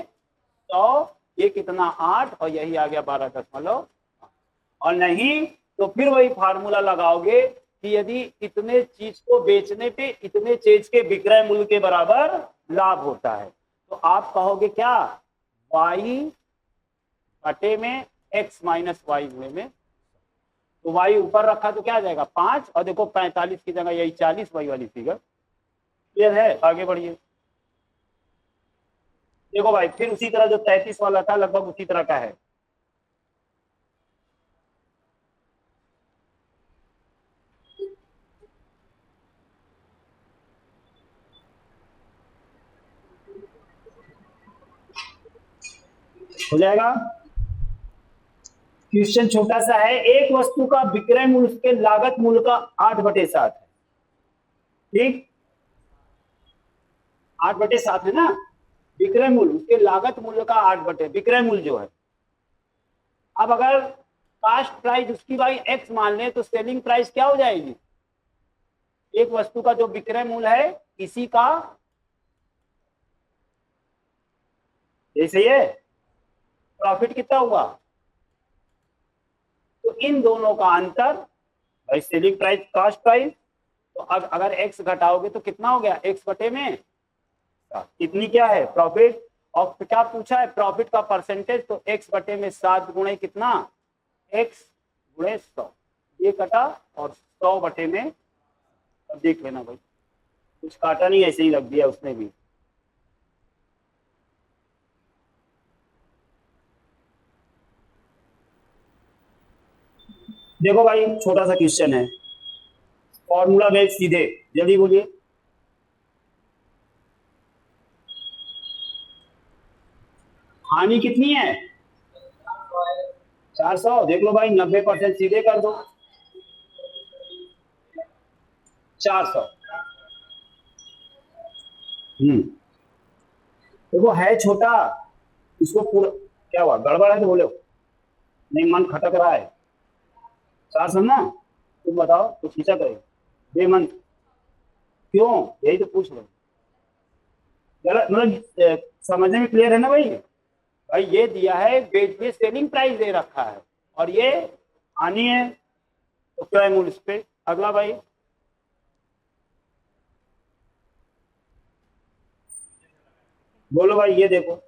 [SPEAKER 1] 100, ये कितना 8, और यही आ गया 12.। और नहीं तो फिर वही फार्मूला लगाओगे कि यदि इतने चीज को बेचने पे इतने चीज के विक्रय मूल्य के बराबर लाभ होता है, तो आप कहोगे क्या? y बटे में x माइनस वाई गुणे में, तो y ऊपर रखा तो क्या आ जाएगा 5, और देखो 45 की जगह यही 40, वही वाली फिगर। क्लियर है? आगे बढ़िए। देखो भाई फिर उसी तरह जो 33 वाला था लगभग उसी तरह का है। हो जाएगा। क्वेश्चन छोटा सा है, एक वस्तु का विक्रय मूल्य उसके लागत मूल्य का 8/7 है। ठीक, 8/7 है ना विक्रय मूल्य, उसके लागत मूल्य का 8 विक्रय मूल्य जो है। अब अगर कास्ट प्राइस उसकी भाई x मान ले तो सेलिंग प्राइस क्या हो जाएगी? एक वस्तु का जो विक्रय मूल्य है इसी का, जैसे ये प्रॉफिट कितना हुआ, तो इन दोनों का अंतर भाई सेलिंग प्राइस कास्ट प्राइस। तो अब अगर x घटाओगे तो कितना हो गया? x बटे में इतनी क्या है प्रॉफिट, और क्या पूछा है प्रॉफिट का परसेंटेज, तो x बटे में 7 गुणे कितना x गुणे 100, ये कटा, और 100 बटे में, अब देख लेना भाई कुछ काटा नहीं, ऐसे ही रख दिया उसने भी। देखो भाई छोटा सा क्वेश्चन है, फॉर्मूला बेस सीधे, जल्दी बोलिए। हानि कितनी है? 400। देख लो भाई 90% सीधे कर दो, 400। देखो है छोटा, इसको पूरा क्या हुआ, गड़बड़ है तो बोलो, नहीं मन खटक रहा है। 400 ना, तुम बताओ कुछ खींचा करे बेमन, क्यों? यही तो पूछ रहे। गलत मतलब समझने में क्लियर है ना भाई? भाई ये दिया है बेच सेलिंग प्राइस दे रखा है, और ये आनी है तो क्रय मूल्य इस पे। अगला भाई बोलो भाई, ये देखो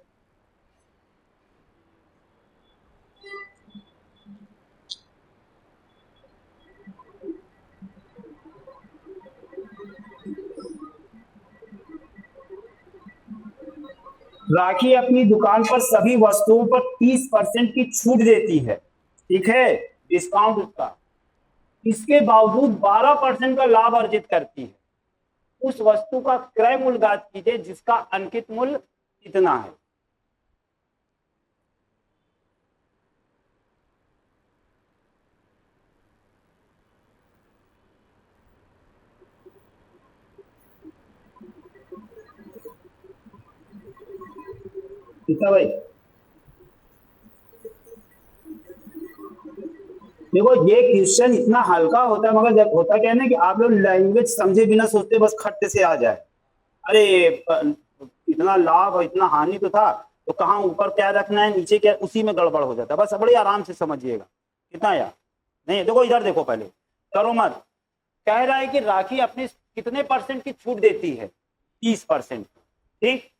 [SPEAKER 1] राखी अपनी दुकान पर सभी वस्तुओं पर 30% की छूट देती है, ठीक है, डिस्काउंट उसका। इसके बावजूद 12% का लाभ अर्जित करती है। उस वस्तु का क्रय मूल्य ज्ञात कीजिए जिसका अंकित मूल्य कितना है। कितना भाई? देखो ये क्वेश्चन इतना हल्का होता है, मगर जब होता क्या है ना कि आप लोग लैंग्वेज समझे बिना सोचते बस खट्टे से आ जाए, अरे इतना लाभ और इतना हानि तो था, तो कहाँ ऊपर क्या रखना है नीचे क्या, उसी में गड़बड़ हो जाता है। बस बड़े आराम से समझिएगा। कितना यार? नहीं देखो इधर देखो, पहले करो मत। कह रहा है कि राखी अपने कितने परसेंट की छूट देती है? 30%। ठीक,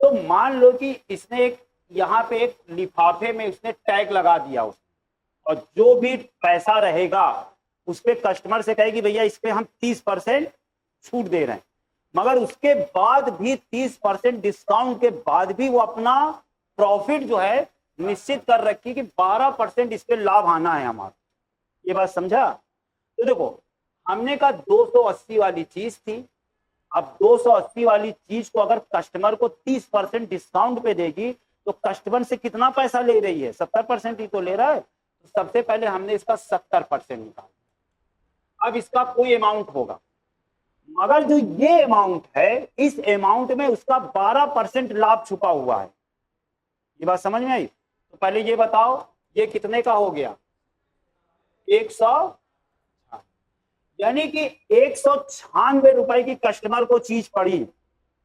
[SPEAKER 1] तो मान लो कि इसने एक यहाँ पे एक लिफाफे में उसने टैग लगा दिया उसने, और जो भी पैसा रहेगा उस पे कस्टमर से कहे कि भैया इस पे हम 30% छूट दे रहे हैं, मगर उसके बाद भी 30% डिस्काउंट के बाद भी वो अपना प्रॉफिट जो है निश्चित कर रखी कि 12% इस पे लाभ आना है हमारा। ये बात समझा? तो देखो हमने कहा 280 वाली चीज थी, अब 280 वाली चीज को अगर कस्टमर को 30% डिस्काउंट पे देगी तो कस्टमर से कितना पैसा ले रही है? 70% ही तो ले रहा है। तो सबसे पहले हमने इसका 70% निकाला। अब इसका कोई अमाउंट होगा, मगर जो ये अमाउंट है, इस अमाउंट में उसका 12% लाभ छुपा हुआ है। ये बात समझ में आई? तो पहले ये बताओ ये कितने का हो गया? 100, यानी कि 196 रुपए की कस्टमर को चीज पड़ी,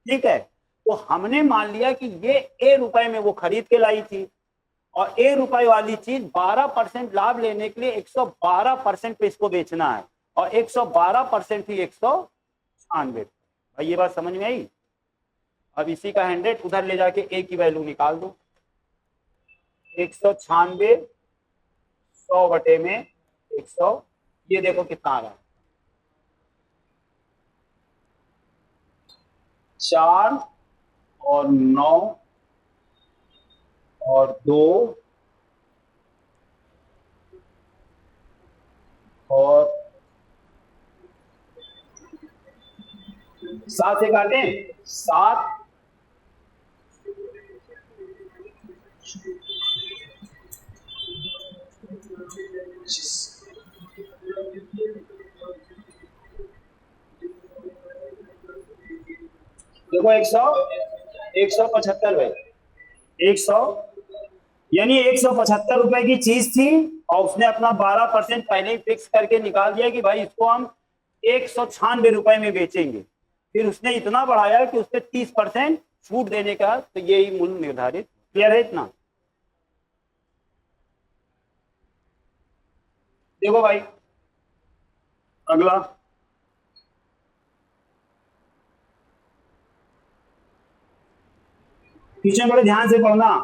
[SPEAKER 1] ठीक है। तो हमने मान लिया कि ये ए रुपए में वो खरीद के लाई थी, और ए रुपए वाली चीज 12% लाभ लेने के लिए 112% पे इसको बेचना है, और 112% ही 196। भाई ये बात समझ में आई? अब इसी का 100 उधर ले जाके ए की वैल्यू निकाल दो। 196 100 बटे में 100, ये देखो कितना आ रहा है, 4 और 9 और 2 और 7 से काटे 7, देखो 175 भाई, 100, यानी 175 रुपए की चीज थी, और उसने अपना 12% पहले ही फिक्स करके निकाल दिया कि भाई इसको हम 196 रुपए में बेचेंगे। फिर उसने इतना बढ़ाया कि उससे 30% छूट देने का, तो यही मूल्य निर्धारित। क्लियर है इतना? देखो भाई अगला, पीछे बड़े ध्यान से पढ़ना,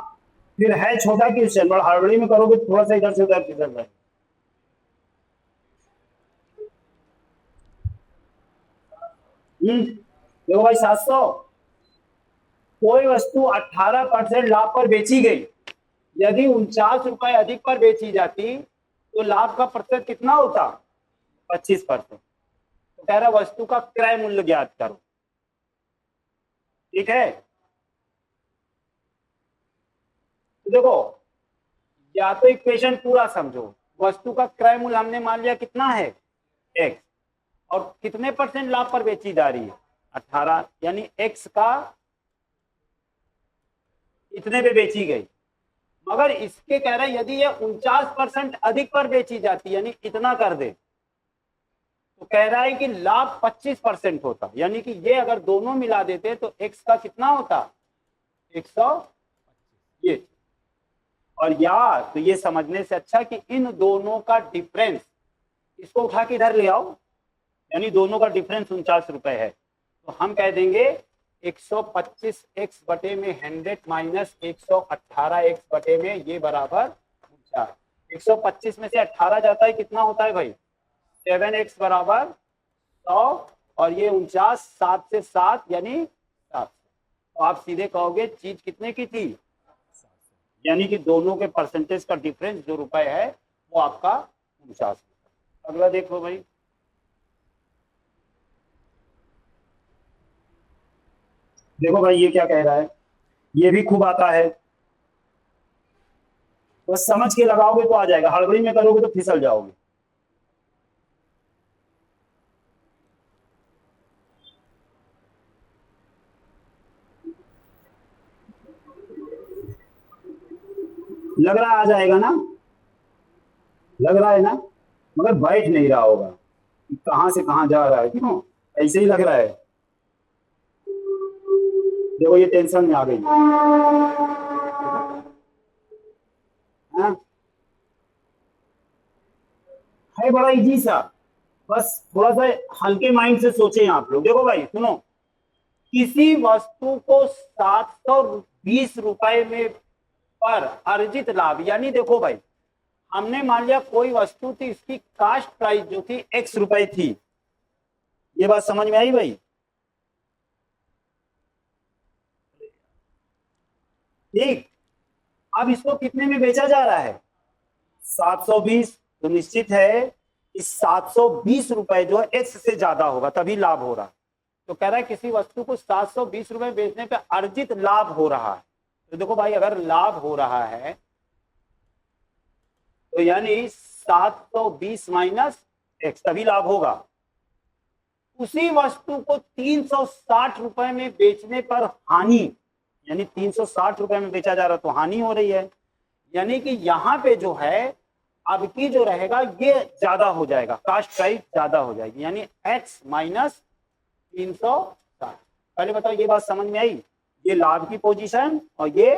[SPEAKER 1] फिर है छोटा क्वेश्चन, बड़ा हड़बड़ी में करोगे थोड़ा सा इधर से उधर फिसल जाए। देखो भाई 700, कोई वस्तु 18% लाभ पर बेची गई, यदि 49 रुपए अधिक पर बेची जाती तो लाभ का प्रतिशत कितना होता? 25%। तो कह रहा वस्तु का क्रय मूल्य ज्ञात करो, ठीक है। तो देखो, या तो इक्वेशन पूरा समझो, वस्तु का क्रय मूल्य हमने मान लिया कितना है? x, और कितने % लाभ पर बेची जा रही है? 18, यानी x का इतने पे बेची गई, मगर इसके कह रहे यदि ये 49% अधिक पर बेची जाती, यानी इतना कर दे, तो कह रहा है कि लाभ 25% होता, यानी कि ये अगर दोनों मिला देते तो x का कितना होता? 100। ये और यार, तो ये समझने से अच्छा कि इन दोनों का डिफरेंस, इसको उठा के इधर ले आओ, यानी दोनों का डिफरेंस 49 रुपए है, तो हम कह देंगे 125x बटे में 100 माइनस 118x बटे में ये बराबर 49। 125 में से 18 जाता है, कितना होता है भाई? 7x बराबर 100, और ये 49 7 से 7 यानी 700। तो आप सीधे कहोगे चीज कितने की थी? यानी कि दोनों के परसेंटेज का डिफरेंस जो रुपए है वो आपका 49। अगला देखो भाई, देखो भाई ये क्या कह रहा है, ये भी खूब आता है, बस समझ के लगाओगे तो आ जाएगा, हड़बड़ी में करोगे तो फिसल जाओगे। लग रहा आ जाएगा ना? लग रहा है ना? मगर बैठ नहीं रहा होगा, कहां से कहां जा रहा है, क्यों ऐसे ही लग रहा है। देखो ये टेंशन में आ गई, हाँ? है बड़ा इजी सा, बस थोड़ा सा हल्के माइंड से सोचें आप लोग। देखो भाई सुनो, किसी वस्तु को 720 रुपए में पर अर्जित लाभ, यानी देखो भाई हमने मान लिया कोई वस्तु थी, इसकी कास्ट प्राइस जो थी x रुपए थी। ये बात समझ में आई भाई? ठीक, अब इसको कितने में बेचा जा रहा है? 720। तो निश्चित है इस 720 रुपए जो है x से ज्यादा होगा, तभी लाभ हो रहा है। तो कह रहा है किसी वस्तु को 720 रुपए बेचने पे अर्जित लाभ हो रहा है। तो देखो भाई अगर लाभ हो रहा है तो यानी 720 माइनस एक्स, तभी लाभ होगा। उसी वस्तु को 360 रुपए में बेचने पर हानि, यानी 360 रुपए में बेचा जा रहा तो हानि हो रही है, यानी कि यहाँ पे जो है अब की जो रहेगा ये ज्यादा हो जाएगा, कास्ट प्राइस ज्यादा हो जाएगी, यानी एक्स माइनस 360। पहले बताओ ये बात समझ में आई, ये लाभ की पोजीशन और ये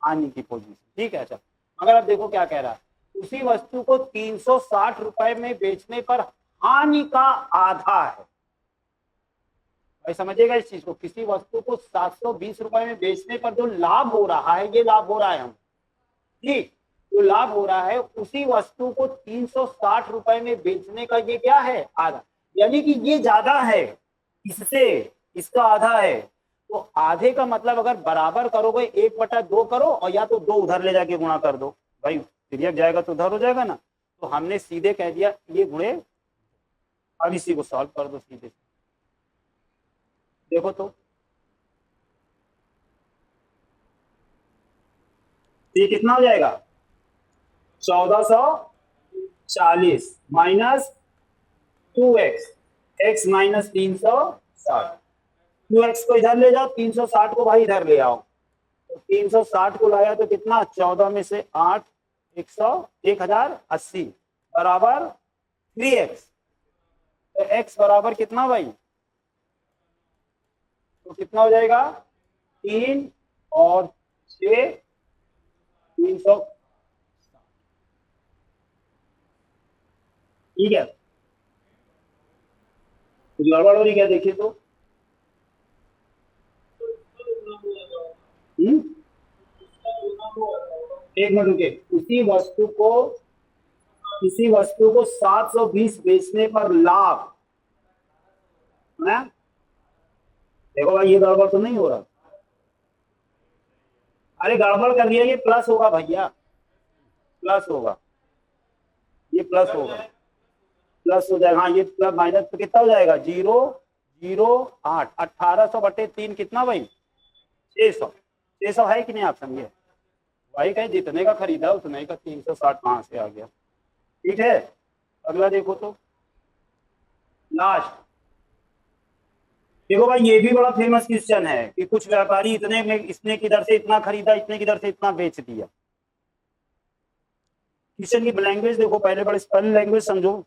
[SPEAKER 1] हानि की पोजीशन, ठीक है। अच्छा, मगर अब देखो क्या कह रहा है, उसी वस्तु को 360 रुपए में बेचने पर हानि का आधा है। भाई समझिएगा इस चीज को, किसी वस्तु को 720 रुपए में बेचने पर जो लाभ हो रहा है, ये लाभ हो रहा है हम, ठीक, जो लाभ हो रहा है उसी वस्तु को 360 रुपए में बेचने का ये क्या है, आधा, यानी कि ये ज्यादा है इससे, इसका आधा है। तो आधे का मतलब अगर बराबर करोगे 1/2 करो, और या तो 2 उधर ले जाके गुणा कर दो, भाई तिर्यक जाएगा तो उधर हो जाएगा ना, तो हमने सीधे कह दिया ये गुणे। अब इसी को सॉल्व कर दो सीधे, देखो तो ये कितना हो जाएगा, 1440 minus 2x, x minus 360, 2x को इधर ले जाओ, 360 को भाई इधर ले आओ, तो 360 को लाया तो कितना, 14 में से 8, 1080 बराबर 3x, तो x बराबर कितना भाई, तो कितना हो जाएगा 3 और 6, 300, ठीक है। कुछ गड़बड़ हो रही क्या, देखिए तो एक मिनट रुके, किसी वस्तु को 720 बेचने पर लाभ है, देखो भाई ये गड़बड़ तो नहीं हो रहा, अरे गड़बड़ कर दिया, ये प्लस होगा भैया, प्लस होगा, ये प्लस होगा, प्लस हो जाएगा, हाँ ये प्लस माइनस तो कितना हो जाएगा, 008, 1800/3 कितना भाई, 600, 600 है कि नहीं, आप समझे भाई, कहीं जितने का खरीदा उतने का 360 कहां से आ गया, ठीक है। अगला देखो तो लास्ट, देखो भाई ये भी बड़ा फेमस क्वेश्चन है कि कुछ व्यापारी इतने में, इसने किधर से इतना खरीदा, इतने किधर से इतना बेच दिया। क्वेश्चन की लैंग्वेज देखो पहले, बड़े स्पेलिंग लैंग्वेज समझो।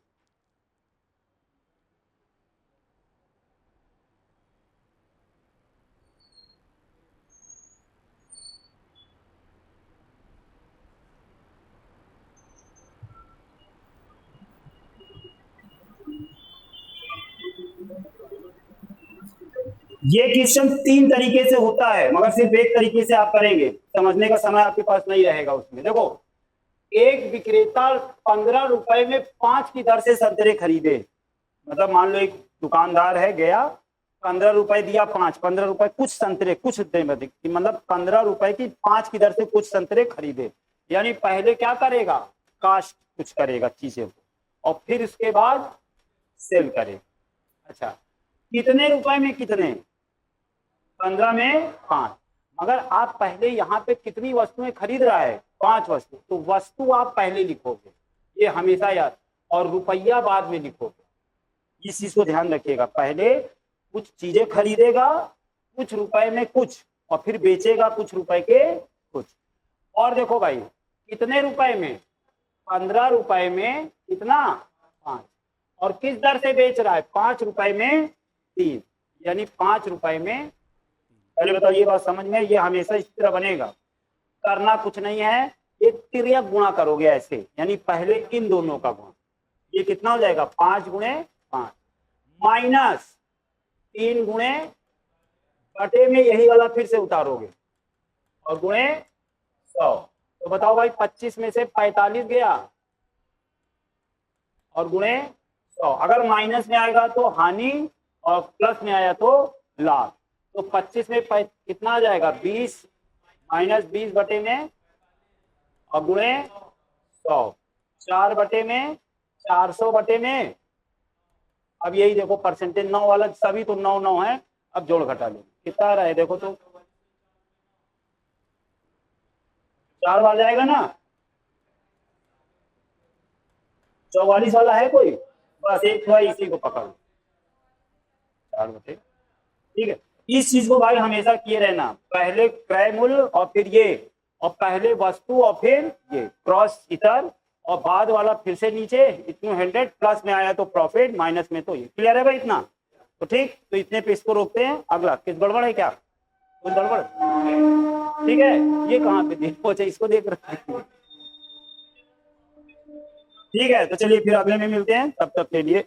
[SPEAKER 1] ये क्वेश्चन 3 तरीके से होता है, मगर सिर्फ एक तरीके से आप करेंगे, समझने का समय आपके पास नहीं रहेगा उसमें। देखो, एक विक्रेता 15 रुपए में 5 की दर से संतरे खरीदे, मतलब मान लो एक दुकानदार है, गया 15 रुपए दिया, 5, 15 रुपए कुछ संतरे, कुछ मतलब 15 रुपए की 5 की दर से कुछ संतरे खरीदे, यानी पहले क्या करेगा, कास्ट कुछ करेगा चीजें को, और फिर उसके बाद सेल करेगा। अच्छा, कितने रुपए में कितने, 15 में 5, मगर आप पहले यहाँ पे कितनी वस्तुएं खरीद रहा है, 5 वस्तु, तो वस्तु आप पहले लिखोगे, ये हमेशा याद, और रुपया बाद में लिखोगे, इस चीज को ध्यान रखिएगा, पहले कुछ चीजें खरीदेगा कुछ रुपए में कुछ, और फिर बेचेगा कुछ रुपए के कुछ। और देखो भाई कितने रुपए में, 15 रुपए में कितना, 5, और किस दर से बेच रहा है, 5 रुपए में 3, यानी 5 रुपए में। पहले बताओ ये बात समझ में, ये हमेशा इस तरह बनेगा, करना कुछ नहीं है, ये तिर्यक गुणा करोगे ऐसे, यानी पहले इन दोनों का गुणा, ये कितना हो जाएगा, 5 गुणे 5 माइनस 3 गुणे बटे में यही वाला फिर से उतारोगे, और गुणे 100, तो बताओ भाई 25 में से 45 गया, और गुणे 100, अगर माइनस में आएगा तो हानि, और प्लस में आया तो लाभ, तो 25 में कितना आ जाएगा, 20 माइनस 20 बटे में, और गुणे 100, 4 बटे में, 400 बटे में। अब यही देखो परसेंटेज 9 वाला, सभी तो 9 9 है, अब जोड़ घटा लो कितना आ रहा है, देखो तो 4 बार जाएगा ना, 44 वाला है कोई? बस एक हुआ, इसी को पकड़ लो, 4 बटे, ठीक है। इस चीज को भाई हमेशा किए रहना, पहले क्रय मूल्य और फिर ये, और पहले वस्तु और फिर ये क्रॉस इतर, और बाद वाला फिर से नीचे इतने 100, प्लस में आया तो प्रॉफिट, माइनस में तो ये। क्लियर है भाई इतना? तो ठीक, तो इतने पे इसको रोकते हैं। अगला किस गड़बड़ है क्या? कुछ गड़बड़? ठीक है, ये कहाँ पे देख पहुंचे, इसको देख रहे हैं। ठीक है, तो चलिए फिर अगले में मिलते हैं, तब तक के लिए